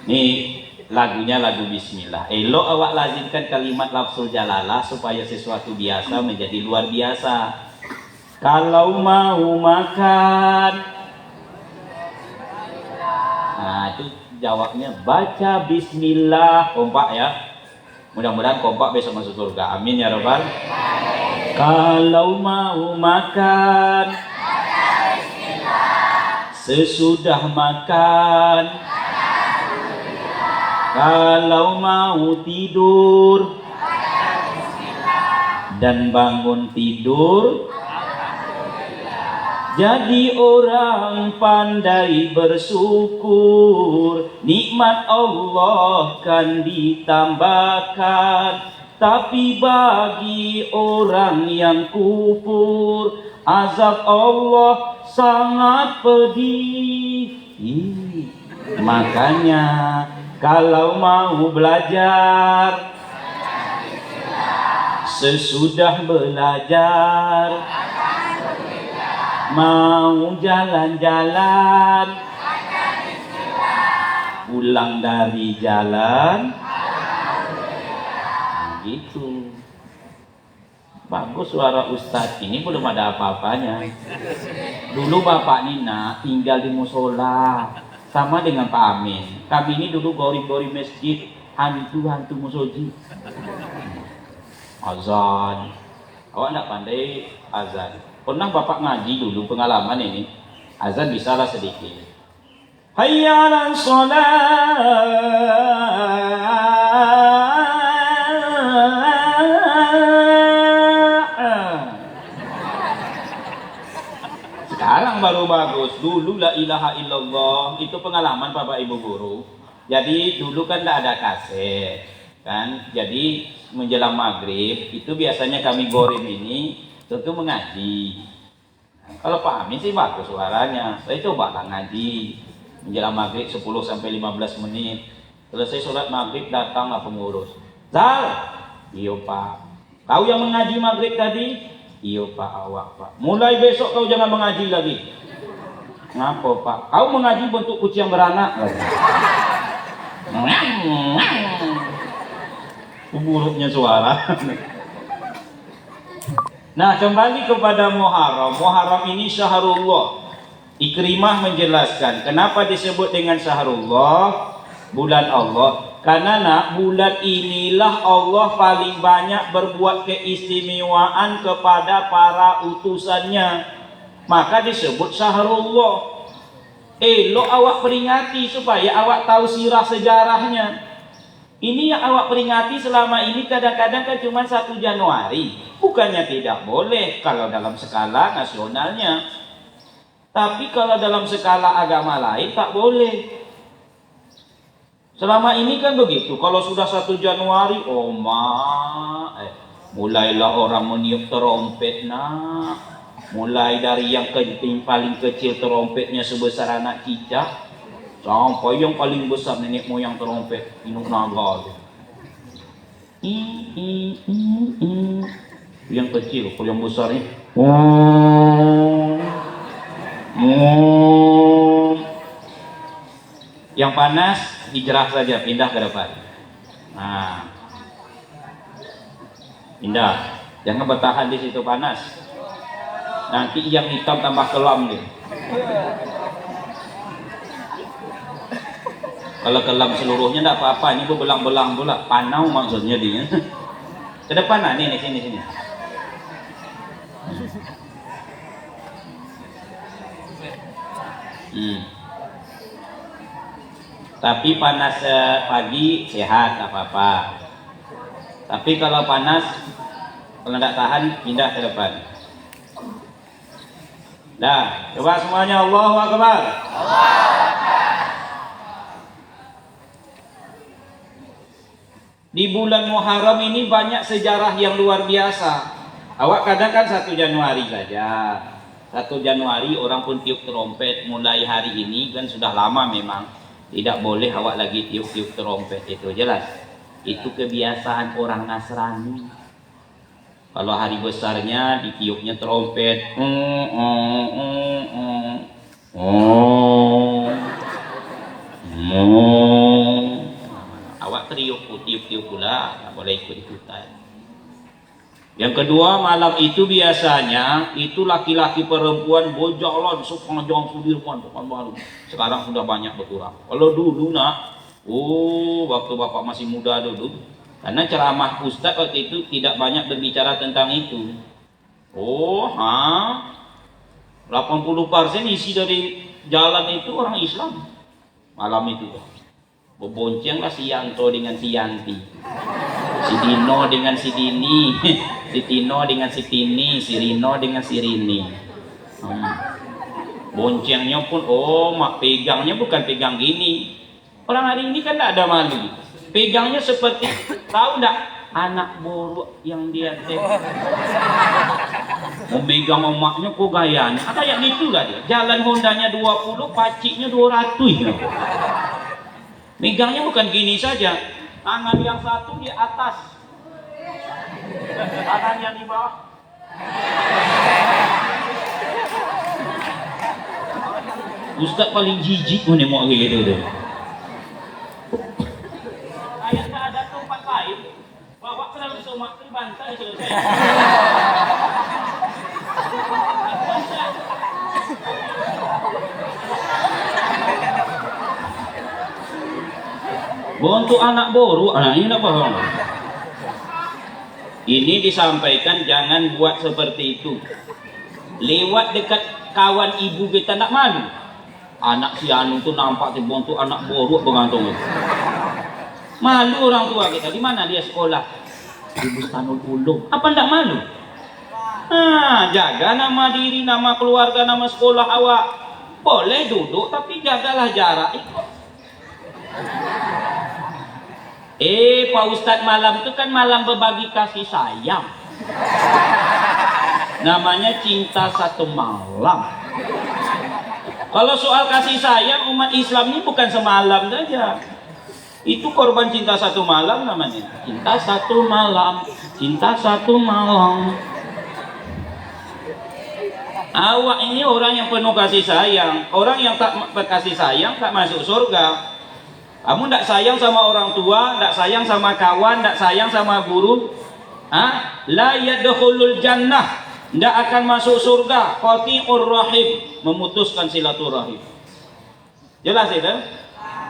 Nih lagunya lagu Bismillah. Elok awak lazimkan kalimat lafzul jalalah supaya sesuatu biasa menjadi luar biasa. Kalau mau makan, nah itu jawabnya baca Bismillah. Kompak ya. Mudah-mudahan kompak besok masuk surga. Amin ya Rabbal. Kalau mau makan, sesudah makan. Kalau mau tidur dan bangun tidur, Jadi orang pandai bersyukur, nikmat Allah kan ditambahkan. Tapi bagi orang yang kufur, azab Allah sangat pedih. Makanya kalau mau belajar, sesudah belajar, mau jalan-jalan, pulang dari jalan, gitu. Bagus suara Ustadz ini, belum ada apa-apanya. Dulu Bapak Nina tinggal di musola sama dengan Pak Amin. Kami ini dulu gori-gori masjid, hantu-hantu musoji. Azan. Awak enggak pandai azan. Pernah Bapak ngaji dulu pengalaman ini? Azan bisalah sedikit. Hayya 'alas shalah. Sekarang baru bagus. Dulu la ilaha illallah itu pengalaman Bapak Ibu guru. Jadi dulu kan tidak ada kaset kan. Jadi menjelang maghrib itu biasanya kami goreng ini tentu mengaji. Kalau Pak Amin sih bagus suaranya. Saya coba lah ngaji menjelang maghrib 10 sampai 15 menit. Selesai sholat maghrib datanglah pengurus. Zal, iya Pak. Kau yang mengaji maghrib tadi? Iya Pak, awak Pak. Mulai besok kau jangan mengaji lagi. Ngapa Pak? Kau mengaji bentuk kucing beranak lagi. Buruknya suara. Nah, kembali kepada Muharram. Muharram ini syahrullah. Ikrimah menjelaskan kenapa disebut dengan syahrullah, bulan Allah. Karena nak, bulan inilah Allah paling banyak berbuat keistimewaan kepada para utusannya. Maka disebut syahrullah. Elok awak peringati supaya awak tahu sirah sejarahnya. Ini yang awak peringati selama ini kadang-kadang kan cuma 1 Januari. Bukannya tidak boleh kalau dalam skala nasionalnya. Tapi kalau dalam skala agama lain tak boleh. Selama ini kan begitu. Kalau sudah 1 Januari, mulailah orang meniup terompet nak. Mulai dari yang paling kecil terompetnya sebesar anak cicak, sampai yang paling besar nenek moyang terompet Inuk Naga. Yang kecil, kalau yang besar ni. Yang panas hijrah saja, pindah ke depan. Nah, pindah. Jangan bertahan di situ panas. Nanti yang hitam tambah kelam nih. Kalau kelam seluruhnya tidak apa-apa, ini belang-belang pula. Panau maksudnya dia. Ke depan lah, nih sini. Tapi panas pagi sehat, tak apa-apa. Tapi kalau panas, kalau tidak tahan, pindah ke depan. Dah, coba semuanya Allahu Akbar. Di bulan Muharram ini banyak sejarah yang luar biasa. Awak kadang kan 1 Januari saja. 1 Januari orang pun tiup terompet. Mulai hari ini kan sudah lama memang. Tidak boleh awak lagi tiup-tiup terompet, itu jelas. Itu kebiasaan orang Nasrani. Kalau hari besarnya ditiupnya terompet. Awak tiup pula, tak boleh ikut-ikutan. Yang kedua, malam itu biasanya itu laki-laki perempuan berjalan sepanjang Sudirman bukan baru. Sekarang sudah banyak berkurang. Kalau dulu nak, waktu bapak masih muda dulu, karena ceramah ustaz waktu itu tidak banyak berbicara tentang itu. 80% isi dari jalan itu orang Islam. Malam itu berboncenglah si Yanto dengan si Yanti, si Dino dengan si Dini, si Tino dengan si Tini, si Rino dengan si Rini. Boncengnya pun, oh mak pegangnya bukan pegang gini. Orang hari ini kan tidak ada malu. Pegangnya seperti, tahu enggak, anak buruk yang dia memegang omaknya kok gayanya. Kayak gitulah dia. Jalan Hondanya 20, paciknya 200. Megangnya bukan gini saja. Tangan yang satu di atas, tangan yang di bawah. Ustaz paling jijik menengok kayak gitu tuh. Kayak tak ada tempat lain, bawa ke dalam somak bantai selesai. Untuk anak boru, anaknya tidak paham. Ini disampaikan jangan buat seperti itu. Lewat dekat kawan ibu kita tak malu. Anak si anu tu nampak bontu anak boru bergantung. Malu orang tua kita. Di mana dia sekolah? Di Bustanul Ulum. Apa ndak malu? Jaga nama diri, nama keluarga, nama sekolah awak. Boleh duduk tapi jagalah jarak. Pak Ustadz, malam itu kan malam berbagi kasih sayang. Namanya cinta satu malam. Kalau soal kasih sayang umat Islam ini bukan semalam saja. Itu korban cinta satu malam namanya. Cinta satu malam, cinta satu malam. Awak ini orang yang penuh kasih sayang. Orang yang tak berkasih sayang tak masuk surga. Kamu tidak sayang sama orang tua, tidak sayang sama kawan, tidak sayang sama guru, la yadkhulul jannah, tidak akan masuk surga. Qati'ur rahim, memutuskan silaturahim. Jelas itu?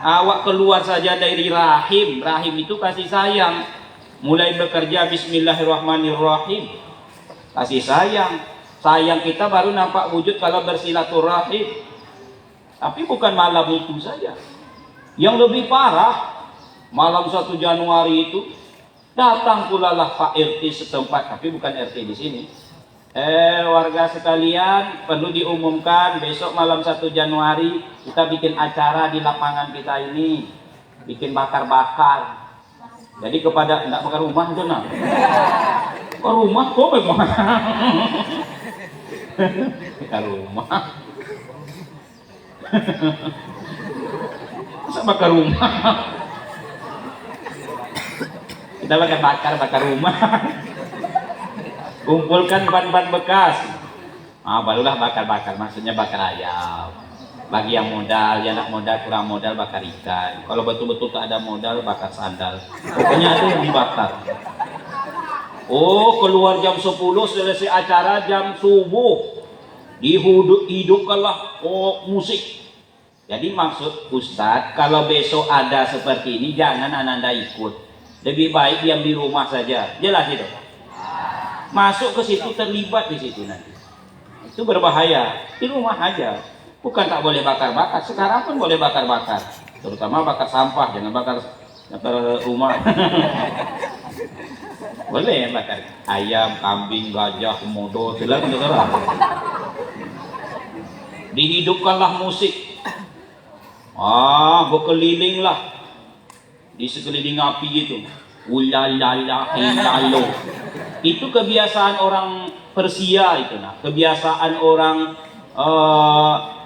Awak keluar saja dari rahim. Rahim itu kasih sayang. Mulai bekerja bismillahirrahmanirrahim. Kasih sayang. Sayang kita baru nampak wujud kalau bersilaturahim. Tapi bukan malam itu saja. Yang lebih parah, malam 1 Januari itu datang pula lah Pak RT setempat, tapi bukan RT di sini. Warga sekalian, perlu diumumkan besok malam 1 Januari kita bikin acara di lapangan kita ini, bikin bakar-bakar. Jadi kepada enggak bakar rumah itu nah. Bakar rumah kok bagaimana? Bakar rumah. Masa bakar rumah? Kita bakar rumah. Kumpulkan ban-ban bekas. Barulah bakar-bakar, maksudnya bakar ayam. Bagi yang modal, yang nak modal kurang modal bakar ikan. Kalau betul-betul tak ada modal bakar sandal. Pokoknya ada yang dibakar. Keluar jam 10 selesai acara jam subuh. Dihidupkanlah musik. Jadi maksud Ustadz, kalau besok ada seperti ini jangan Ananda ikut. Lebih baik diam di rumah saja. Jelas itu. Masuk ke situ, terlibat di situ nanti. Itu berbahaya. Di rumah aja. Bukan tak boleh bakar-bakar. Sekarang pun boleh bakar-bakar. Terutama bakar sampah, jangan bakar rumah. Boleh bakar ayam, kambing, gajah, komodo, silakan terserah. Dihidupkanlah musik. Berkelilinglah di sekeliling api itu. Ulalala hilalo. Itu kebiasaan orang Persia itu nah. Kebiasaan orang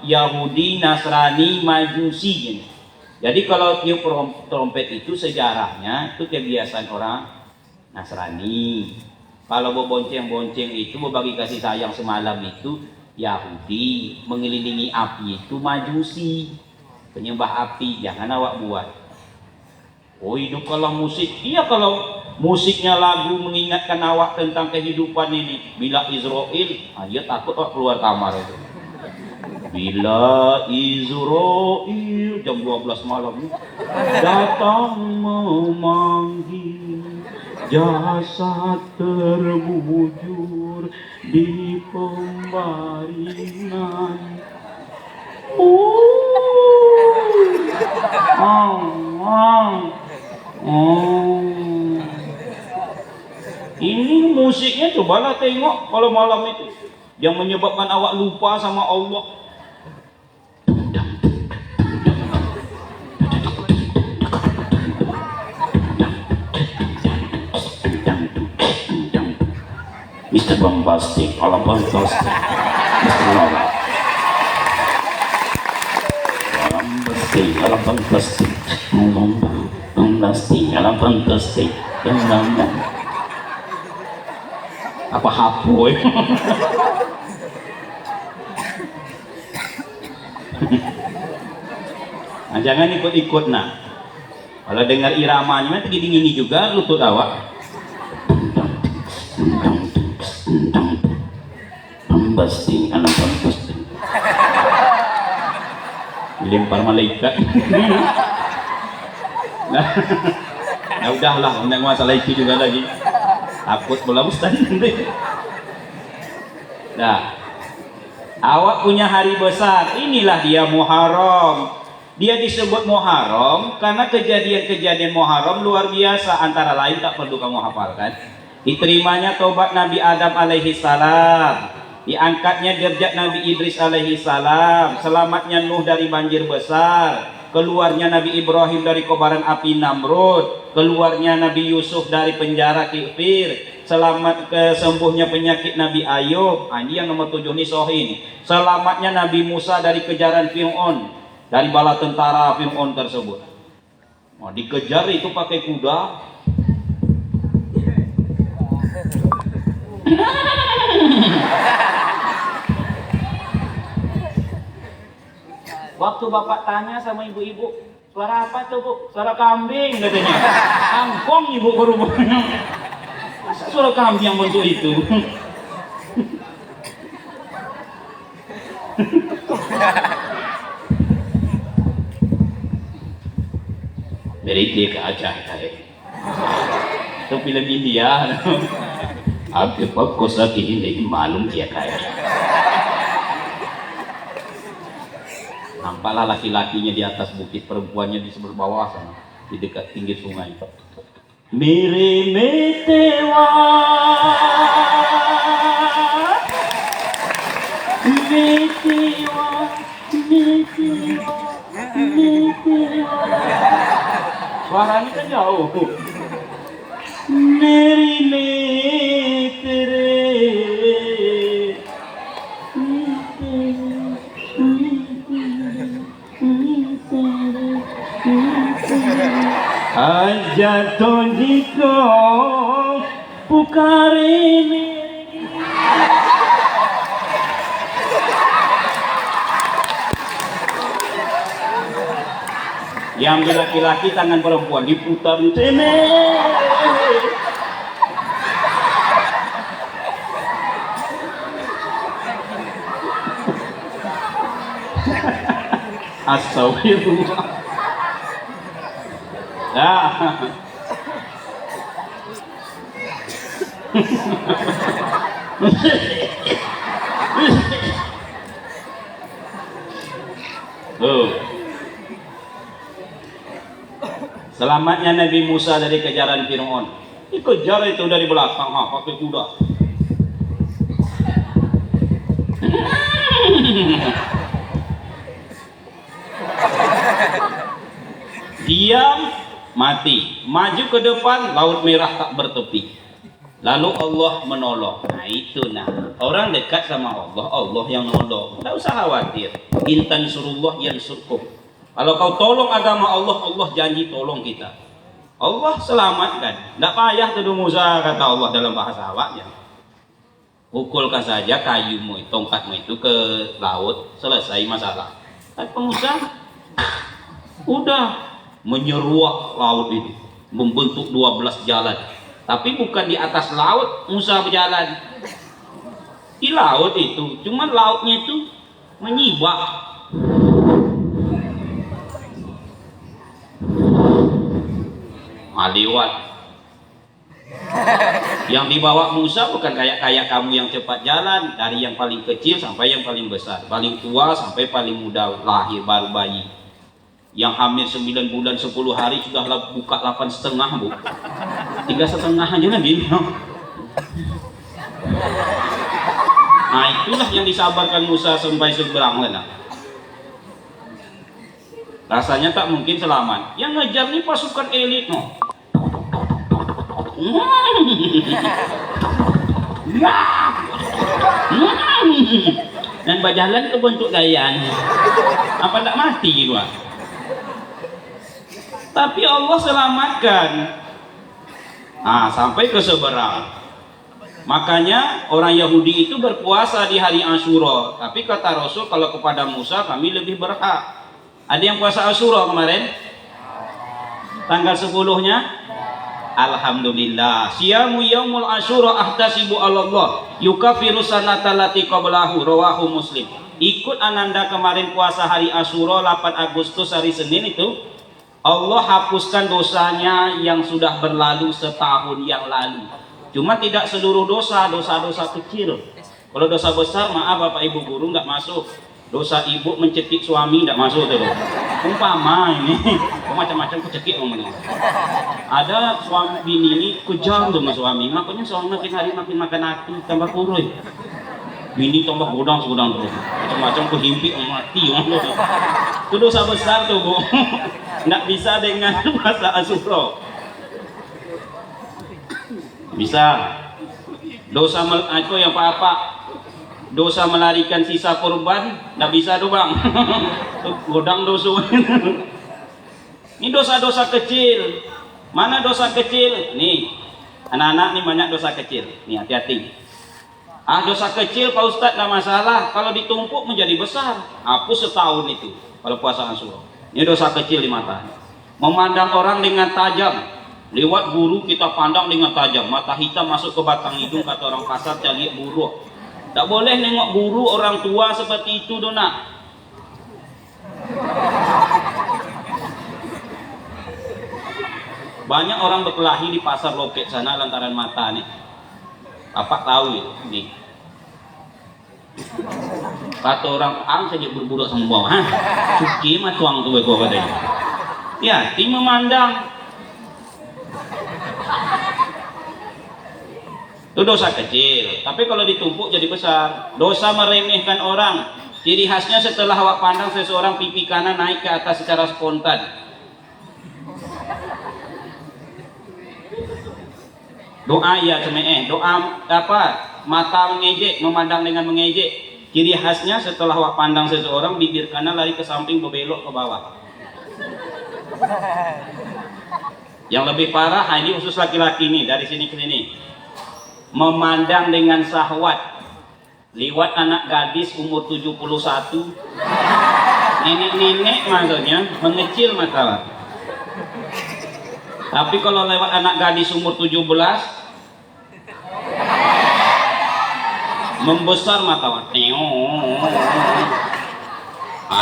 Yahudi, Nasrani, Majusi gitu. Jadi kalau tiup trompet itu sejarahnya itu kebiasaan orang Nasrani. Kalau bonceng-bonceng itu berbagi kasih sayang semalam itu Yahudi, mengelilingi api itu Majusi, penyembah api. Jangan awak buat. Hidupkanlah musik. Iya, kalau musiknya lagu mengingatkan awak tentang kehidupan ini. Bila Israel, dia takut awak keluar kamar itu. Bila Israel jam 12 malam datang memanggil, jasad terbujur di pembaringan. Ini musiknya cobalah tengok kalau malam itu. yang menyebabkan awak lupa sama Allah. Mr. Bombastic, alam fantastic, Mr. Lala. Alam fantastic, alam fantastic, alam fantastic, apa hapoy? Nah, jangan ikut-ikut nak. Kalau dengar iramanya nanti gini juga lutut awak. Pembasting, anak pembasting. Dilempar malaikat. Nah, udahlah, undang masalah itu juga lagi. Takut bola ustaz. Nah, awak punya hari besar. Inilah dia Muharram. Dia disebut Muharram karena kejadian-kejadian Muharram luar biasa. Antara lain tak perlu kamu hafalkan. Diterimanya taubat Nabi Adam alaihi salam. Diangkatnya derajat Nabi Idris alaihi salam, selamatnya Nuh dari banjir besar, keluarnya Nabi Ibrahim dari kobaran api Namrud, keluarnya Nabi Yusuf dari penjara Kifir, selamat kesembuhnya penyakit Nabi Ayub. Ini yang nomor 7 nih Sohin. Selamatnya Nabi Musa dari kejaran Fir'aun, dari bala tentara Fir'aun tersebut. Dikejar itu pakai kuda. Waktu bapak tanya sama ibu-ibu, suara apa tuh bu? Suara kambing katanya. Angkong ibu ke rumahnya. Masa suara kambing yang bentuk itu? Dari dia ke Aceh itu film India. Apa fokus lagi ini malum dia kaya. Nampaklah laki-lakinya di atas bukit, perempuannya di sebelah bawah sana, di dekat pinggir sungai. Mere metewa, metewa, metewa, metewa. Suaranya kan jauh. Meri metere. Aja tonjiko pukare mere. Yang laki-laki tangan perempuan diputar tene. Astagfirullah. Nah. Selamatnya Nabi Musa dari kejaran Fir'aun. Dikejar itu dari belakang, pakai kuda. Diam, mati. Maju ke depan, laut merah tak bertepi. Lalu Allah menolong. Nah itu orang dekat sama Allah, Allah yang nolong. Tak usah khawatir. Intan surullah yang surkum. Kalau kau tolong agama Allah, Allah janji tolong kita. Allah selamatkan. Tak payah tuduh Musa, kata Allah dalam bahasa awaknya. Pukulkan saja kayumu, tongkatmu itu ke laut, selesai masalah. Tapi Musa udah menyeruak laut ini, membentuk 12 jalan. Tapi bukan di atas laut Musa berjalan, di laut itu, cuman lautnya itu menyibak. Lewat. Yang dibawa Musa bukan kayak kamu yang cepat jalan, dari yang paling kecil sampai yang paling besar, paling tua sampai paling muda lahir baru bayi. Yang hamil 9 bulan 10 hari sudah buka 8,5 bu, 3,5 aja lagi. Nah itulah yang disabarkan Musa sampai seberang sana. Rasanya tak mungkin selamat. Yang ngejar nih pasukan elit no. Dan berjalan ke bentuk gayaan. Apa tak mati gitu ah? Tapi Allah selamatkan. Nah, sampai ke seberang. Makanya orang Yahudi itu berpuasa di hari Asyura. Tapi kata Rasul kalau kepada Musa kami lebih berhak. Ada yang puasa Asyura kemarin? Tanggal 10-nya? Alhamdulillah. Siyamu yaumul Asyura ahtasibu Allah. Yukafiru sanata lati qablahu. Rawahu Muslim. Ikut ananda kemarin puasa hari Asyura 8 Agustus hari Senin itu. Allah hapuskan dosanya yang sudah berlalu setahun yang lalu. Cuma tidak seluruh dosa, dosa-dosa kecil. Kalau dosa besar, maaf Bapak Ibu Guru nggak masuk. Dosa ibu mencekik suami nggak masuk tuh. Umpama ini, macam-macam kecekik ngomongnya. Ada suami bini ini kejam sama suami, makanya suami makin hari makin makan hati, tambah kurus. Bini tambah godang terus, macam-macam kehimpit mati. Itu dosa besar tuh bu, nggak bisa dengan puasa Asyura. Bisa dosa itu yang apa? Dosa melarikan sisa korban, nggak bisa tuh bang. Godang dosa. Ini dosa-dosa kecil. Mana dosa kecil? Nih, anak-anak nih banyak dosa kecil. Nih hati-hati. Dosa kecil Pak Ustadz nggak masalah. Kalau ditumpuk menjadi besar. Hapus setahun itu. Kalau puasa Asyura. Ini dosa kecil di mata. Memandang orang dengan tajam. Lewat buru kita pandang dengan tajam. Mata hitam masuk ke batang hidung kata orang pasar cari buruk. Tak boleh nengok buru orang tua seperti itu dona. Banyak orang berkelahi di pasar loket sana lantaran mata nih. Apa tahu ya? Nih. Kata orang saja berburu sama bawah. Cuki mah tuang tuh gua katanya. Ya, tim memandang. Itu dosa kecil, tapi kalau ditumpuk jadi besar. Dosa meremehkan orang. Ciri khasnya setelah awak pandang seseorang pipi kanan naik ke atas secara spontan. Doa ya doa apa? Mata mengejek, memandang dengan mengejek. Ciri khasnya setelah awak pandang seseorang bibir kanan lari ke samping berbelok ke bawah. Yang lebih parah, ini khusus laki-laki nih dari sini ke sini. Memandang dengan syahwat lewat anak gadis umur 71, nenek-nenek maksudnya mengecil mata. Tapi kalau lewat anak gadis umur 17 membesar mata.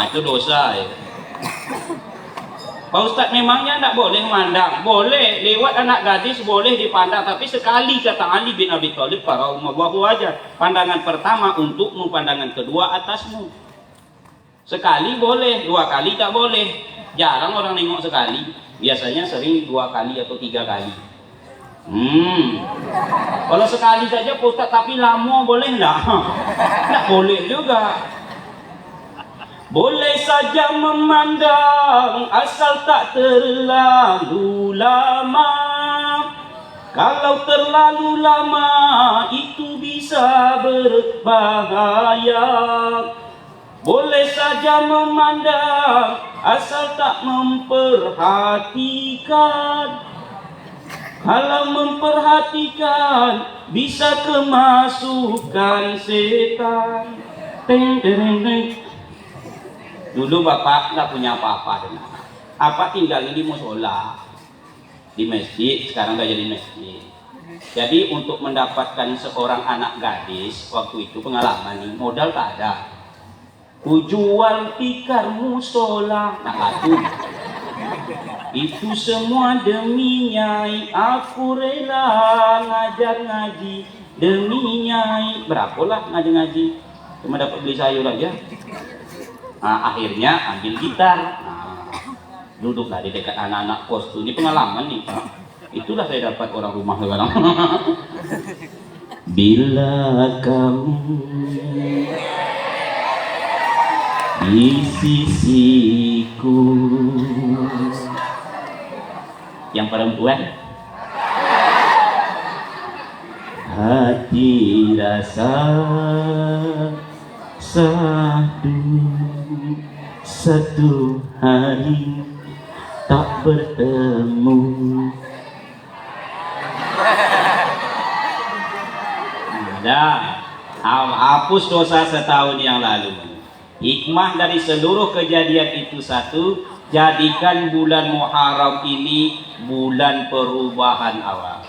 Itu dosa ya. Pak Ustadz memangnya tidak boleh mandang? Boleh, lewat anak gadis boleh dipandang, tapi sekali kata Ali bin Abi Thalib radhiyallahu aja. Pandangan pertama untukmu, pandangan kedua atasmu. Sekali boleh, 2 kali tak boleh. Jarang orang nengok sekali, biasanya sering 2 kali atau 3 kali. Kalau sekali saja Pak Ustadz, tapi lama boleh enggak? Enggak boleh juga. Boleh saja memandang asal tak terlalu lama. Kalau terlalu lama itu bisa berbahaya. Boleh saja memandang asal tak memperhatikan. Kalau memperhatikan bisa kemasukan setan. Teng teng teng. Dulu bapak nggak punya apa-apa dengan apa tinggalnya di musola, di masjid. Sekarang nggak jadi masjid. Jadi untuk mendapatkan seorang anak gadis waktu itu pengalaman nih, modal tak ada. Ku jual tikar musola, nah itu semua demi Nyai. Aku rela ngajar ngaji demi Nyai. Berapalah ngaji-ngaji, cuma dapat beli sayur aja. Nah, akhirnya ambil gitar. Nah, duduklah di dekat anak-anak kos tuh. Ini pengalaman nih. Itulah saya dapat orang rumah sekarang. bila kamu di sisiku. Yang perempuan, hati rasa satu hari tak bertemu. Dah, hapus dosa setahun yang lalu. Hikmah dari seluruh kejadian itu satu, jadikan bulan Muharram ini bulan perubahan awal,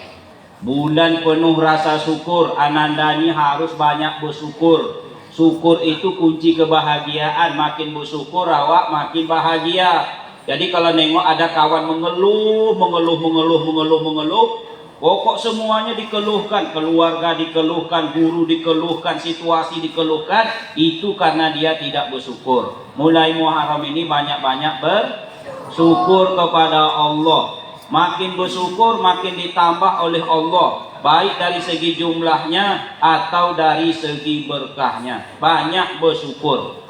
bulan penuh rasa syukur. Ananda ini harus banyak bersyukur. Syukur itu kunci kebahagiaan. Makin bersyukur awak makin bahagia. Jadi kalau nengok ada kawan mengeluh, pokok semuanya dikeluhkan, keluarga dikeluhkan, guru dikeluhkan, situasi dikeluhkan, itu karena dia tidak bersyukur. Mulai Muharram ini banyak-banyak bersyukur kepada Allah. Makin bersyukur makin ditambah oleh Allah, baik dari segi jumlahnya atau dari segi berkahnya. Banyak bersyukur.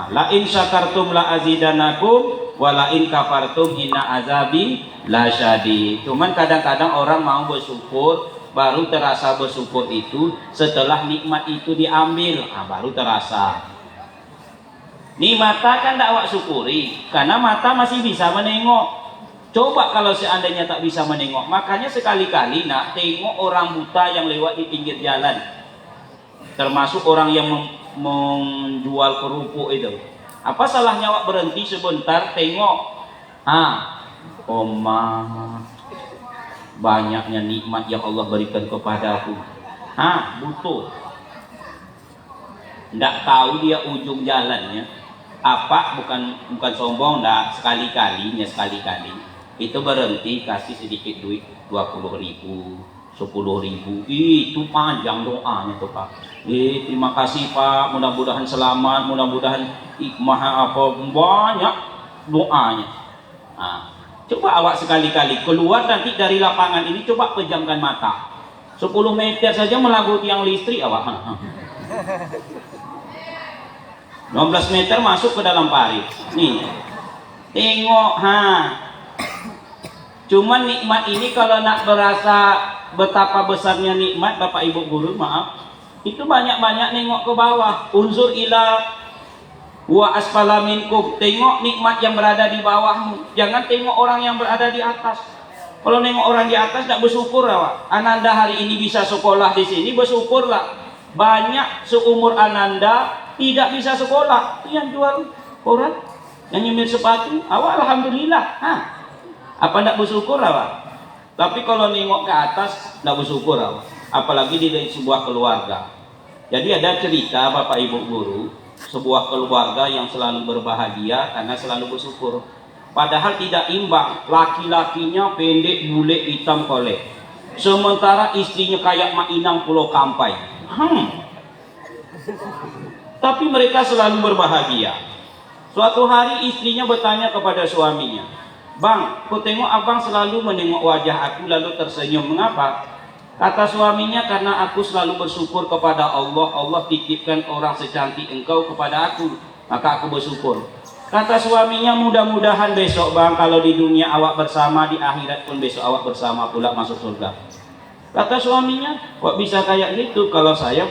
La in syakartum la azidanakum wa la in kafartum inna azabi lasyadid. Cuman kadang-kadang orang mau bersyukur, baru terasa bersyukur itu setelah nikmat itu diambil, baru terasa. Nih mata kan tak awak syukuri, karena mata masih bisa menengok. Coba kalau seandainya tak bisa menengok, makanya sekali-kali nak tengok orang buta yang lewat di pinggir jalan, termasuk orang yang menjual kerupuk itu. Apa salahnya awak berhenti sebentar tengok? Banyaknya nikmat yang Allah berikan kepadaku. Butuh. Nggak tahu dia ujung jalannya apa, bukan sombong, nggak sekali-kali itu berhenti kasih sedikit duit 20.000, 10.000, itu panjang doanya tuh Pak. Terima kasih Pak, mudah-mudahan selamat, mudah-mudahan hikmah apa, banyak doanya. Coba awak sekali-kali keluar nanti dari lapangan ini, coba pejamkan mata 10 meter saja melagu tiang listrik awak. 15 meter masuk ke dalam parit. Nih, tengok Cuman nikmat ini kalau nak berasa betapa besarnya nikmat, Bapak Ibu guru, maaf, itu banyak-banyak nengok ke bawah. Unsur ila wa asfala minkum, tengok nikmat yang berada di bawahmu, jangan tengok orang yang berada di atas. Kalau nengok orang di atas tak bersyukur awak. Ananda hari ini bisa sekolah di sini, bersyukurlah. Banyak seumur Ananda tidak bisa sekolah, yang jual koran, yang nyemir sepatu, awak alhamdulillah. Apa tidak bersyukur awak? Tapi kalau nengok ke atas tidak bersyukur awak, apalagi di sebuah keluarga. Jadi ada cerita Bapak Ibu guru, sebuah keluarga yang selalu berbahagia karena selalu bersyukur. Padahal tidak imbang, laki-lakinya pendek, bule, hitam, kolek, sementara istrinya kayak Mak Inang Pulau Kampai. Tapi mereka selalu berbahagia. Suatu hari istrinya bertanya kepada suaminya, "Bang, ku tengok abang selalu menengok wajah aku lalu tersenyum, mengapa?" Kata suaminya, "Karena aku selalu bersyukur kepada Allah. Allah titipkan orang secantik engkau kepada aku, maka aku bersyukur." Kata suaminya, "Mudah-mudahan besok bang, kalau di dunia awak bersama, di akhirat pun besok awak bersama pula masuk surga." Kata suaminya, "Kok bisa kayak gitu? Kalau saya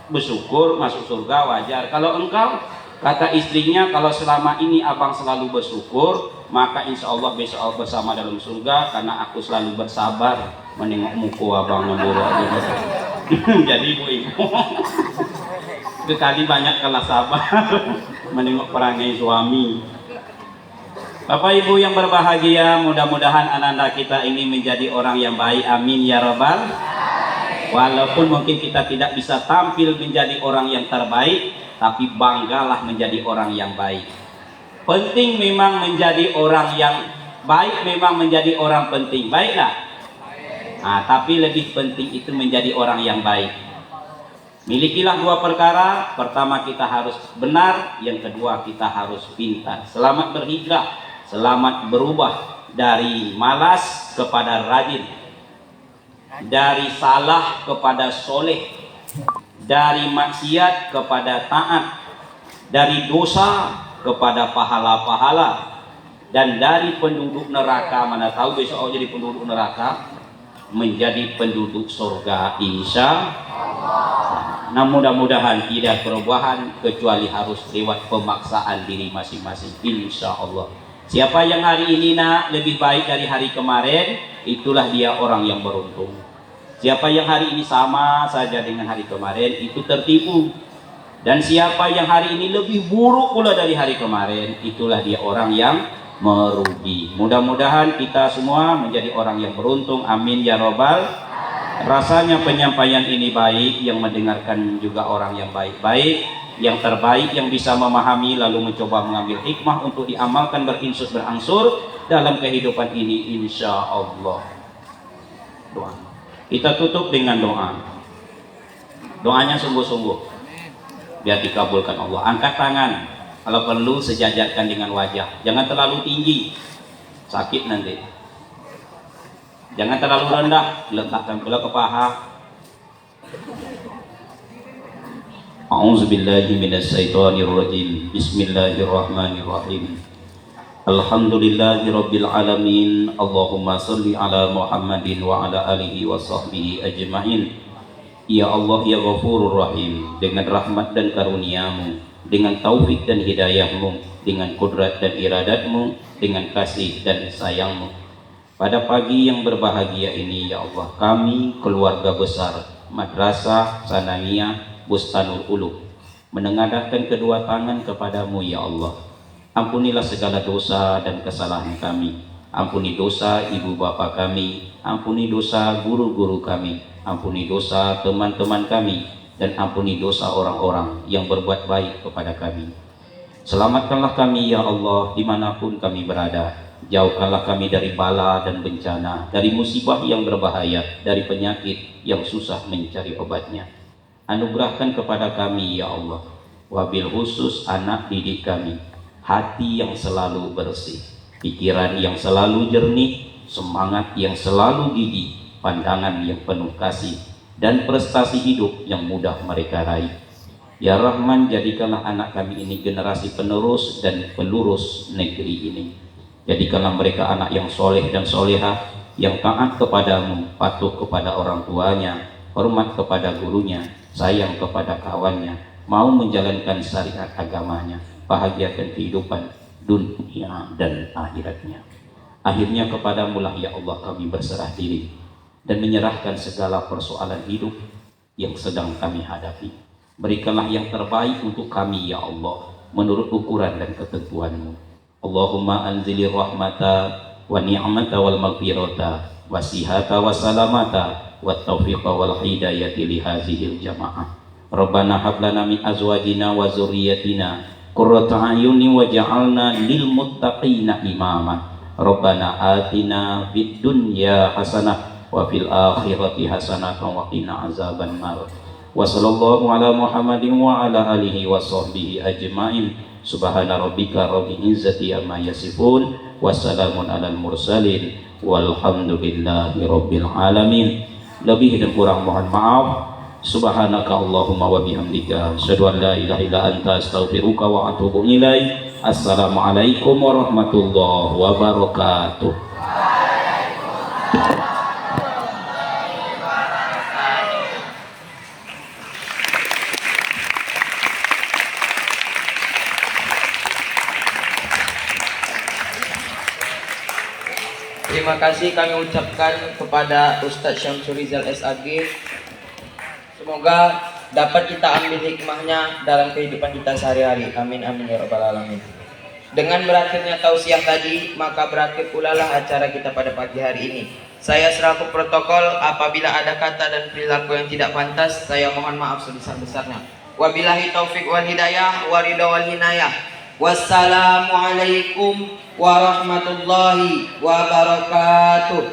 bersyukur masuk surga wajar. Kalau engkau?" Kata istrinya, "Kalau selama ini abang selalu bersyukur, maka insya Allah besok Allah bersama dalam surga, karena aku selalu bersabar menengok muka abang memburu." Jadi ibu-ibu sekali banyak kalah sabar menengok perangai suami. Bapak Ibu yang berbahagia, mudah-mudahan anak-anak kita ini menjadi orang yang baik, amin ya rabbal. Walaupun mungkin kita tidak bisa tampil menjadi orang yang terbaik, tapi banggalah menjadi orang yang baik. Penting memang menjadi orang yang baik, memang menjadi orang penting. Baiklah. Tapi lebih penting itu menjadi orang yang baik. Milikilah dua perkara. Pertama, kita harus benar. Yang kedua, kita harus pintar. Selamat berhijrah, selamat berubah dari malas kepada rajin. dari salah kepada soleh, dari maksiat kepada taat, dari dosa kepada pahala-pahala, dan dari penduduk neraka, mana tahu besok jadi penduduk neraka, menjadi penduduk surga insya Allah. Nah, mudah-mudahan tidak perubahan kecuali harus lewat pemaksaan diri masing-masing insya Allah. Siapa yang hari ini lebih baik dari hari kemarin, itulah dia orang yang beruntung. Siapa yang hari ini sama saja dengan hari kemarin, itu tertipu. Dan siapa yang hari ini lebih buruk pula dari hari kemarin, itulah dia orang yang merugi. Mudah-mudahan kita semua menjadi orang yang beruntung. Amin ya robbal. Rasanya penyampaian ini baik, yang mendengarkan juga orang yang baik-baik, yang terbaik, yang bisa memahami lalu mencoba mengambil hikmah untuk diamalkan berangsur dalam kehidupan ini insya Allah. Doa. Kita tutup dengan doa. Doanya sungguh-sungguh biar dikabulkan Allah. Angkat tangan, kalau perlu sejajarkan dengan wajah. Jangan terlalu tinggi, sakit nanti. Jangan terlalu rendah, letakkan pula ke paha. A'udzubillahi minasyaitonirrajim. Bismillahirrahmanirrahim. Alhamdulillahirabbil alamin. Allahumma shalli ala Muhammadin wa ala alihi wa sahbihi ajmain. Ya Allah ya Ghafurur Rahim, dengan rahmat dan karuniamu, dengan taufik dan hidayahmu, dengan kudrat dan iradatmu, dengan kasih dan sayangmu, pada pagi yang berbahagia ini ya Allah, kami keluarga besar Madrasah Sanawiyah Bustanul Ulum menengadahkan kedua tangan kepadamu ya Allah. Ampunilah segala dosa dan kesalahan kami. Ampuni dosa ibu bapa kami, ampuni dosa guru-guru kami, ampuni dosa teman-teman kami, dan ampuni dosa orang-orang yang berbuat baik kepada kami. Selamatkanlah kami ya Allah dimanapun kami berada. Jauhkanlah kami dari bala dan bencana, dari musibah yang berbahaya, dari penyakit yang susah mencari obatnya. Anugerahkan kepada kami ya Allah, wabil khusus anak didik kami, hati yang selalu bersih, pikiran yang selalu jernih, semangat yang selalu gigih, pandangan yang penuh kasih, dan prestasi hidup yang mudah mereka raih. Ya Rahman, jadikanlah anak kami ini generasi penerus dan pelurus negeri ini. Jadikanlah mereka anak yang soleh dan solehah, yang taat kepadamu, patuh kepada orang tuanya, hormat kepada gurunya, sayang kepada kawannya, mau menjalankan syariat agamanya, bahagiakan kehidupan dunia dan akhiratnya. Akhirnya kepadamulah ya Allah kami berserah diri dan menyerahkan segala persoalan hidup yang sedang kami hadapi. Berikanlah yang terbaik untuk kami ya Allah, menurut ukuran dan ketentuanmu. Allahumma anzilir rahmata wa ni'mata wal maghfirata wa sihata wa salamata wa taufiqa wal hidayati li hazihil jamaah. Rabbana hab lana min azwajina wa zurriyyatina qurrata a'yunin waj'alna lil muttaqina imama. Rabbana atina fid dunya hasanah wa fil akhirati hasanah wa qina azaban nar. Wa sallallahu ala Muhammadin wa ala alihi wa sahbihi ajmain. Subhana rabbika rabbil izzati amma yasifun, wassalamun alal mursalin, walhamdulillahi rabbil alamin. Lebih dan kurang mohon maaf. Subhanaka Allahumma wa bihamdika asyhadu an la ilaha illa anta astaghfiruka wa atubu ilaik. Assalamualaikum warahmatullahi wabarakatuh. Terima kasih kami ucapkan kepada Ustadz Syamsul Rizal SAG. Semoga dapat kita ambil hikmahnya dalam kehidupan kita sehari-hari. Amin amin ya rabbal alamin. Dengan berakhirnya tausiah tadi, maka berakhir pula lah acara kita pada pagi hari ini. Saya selaku protokol, apabila ada kata dan perilaku yang tidak pantas, saya mohon maaf sebesar-besarnya. Wabillahi taufik wal hidayah wa ridha wal hinayah. Wassalamualaikum warahmatullahi wabarakatuh.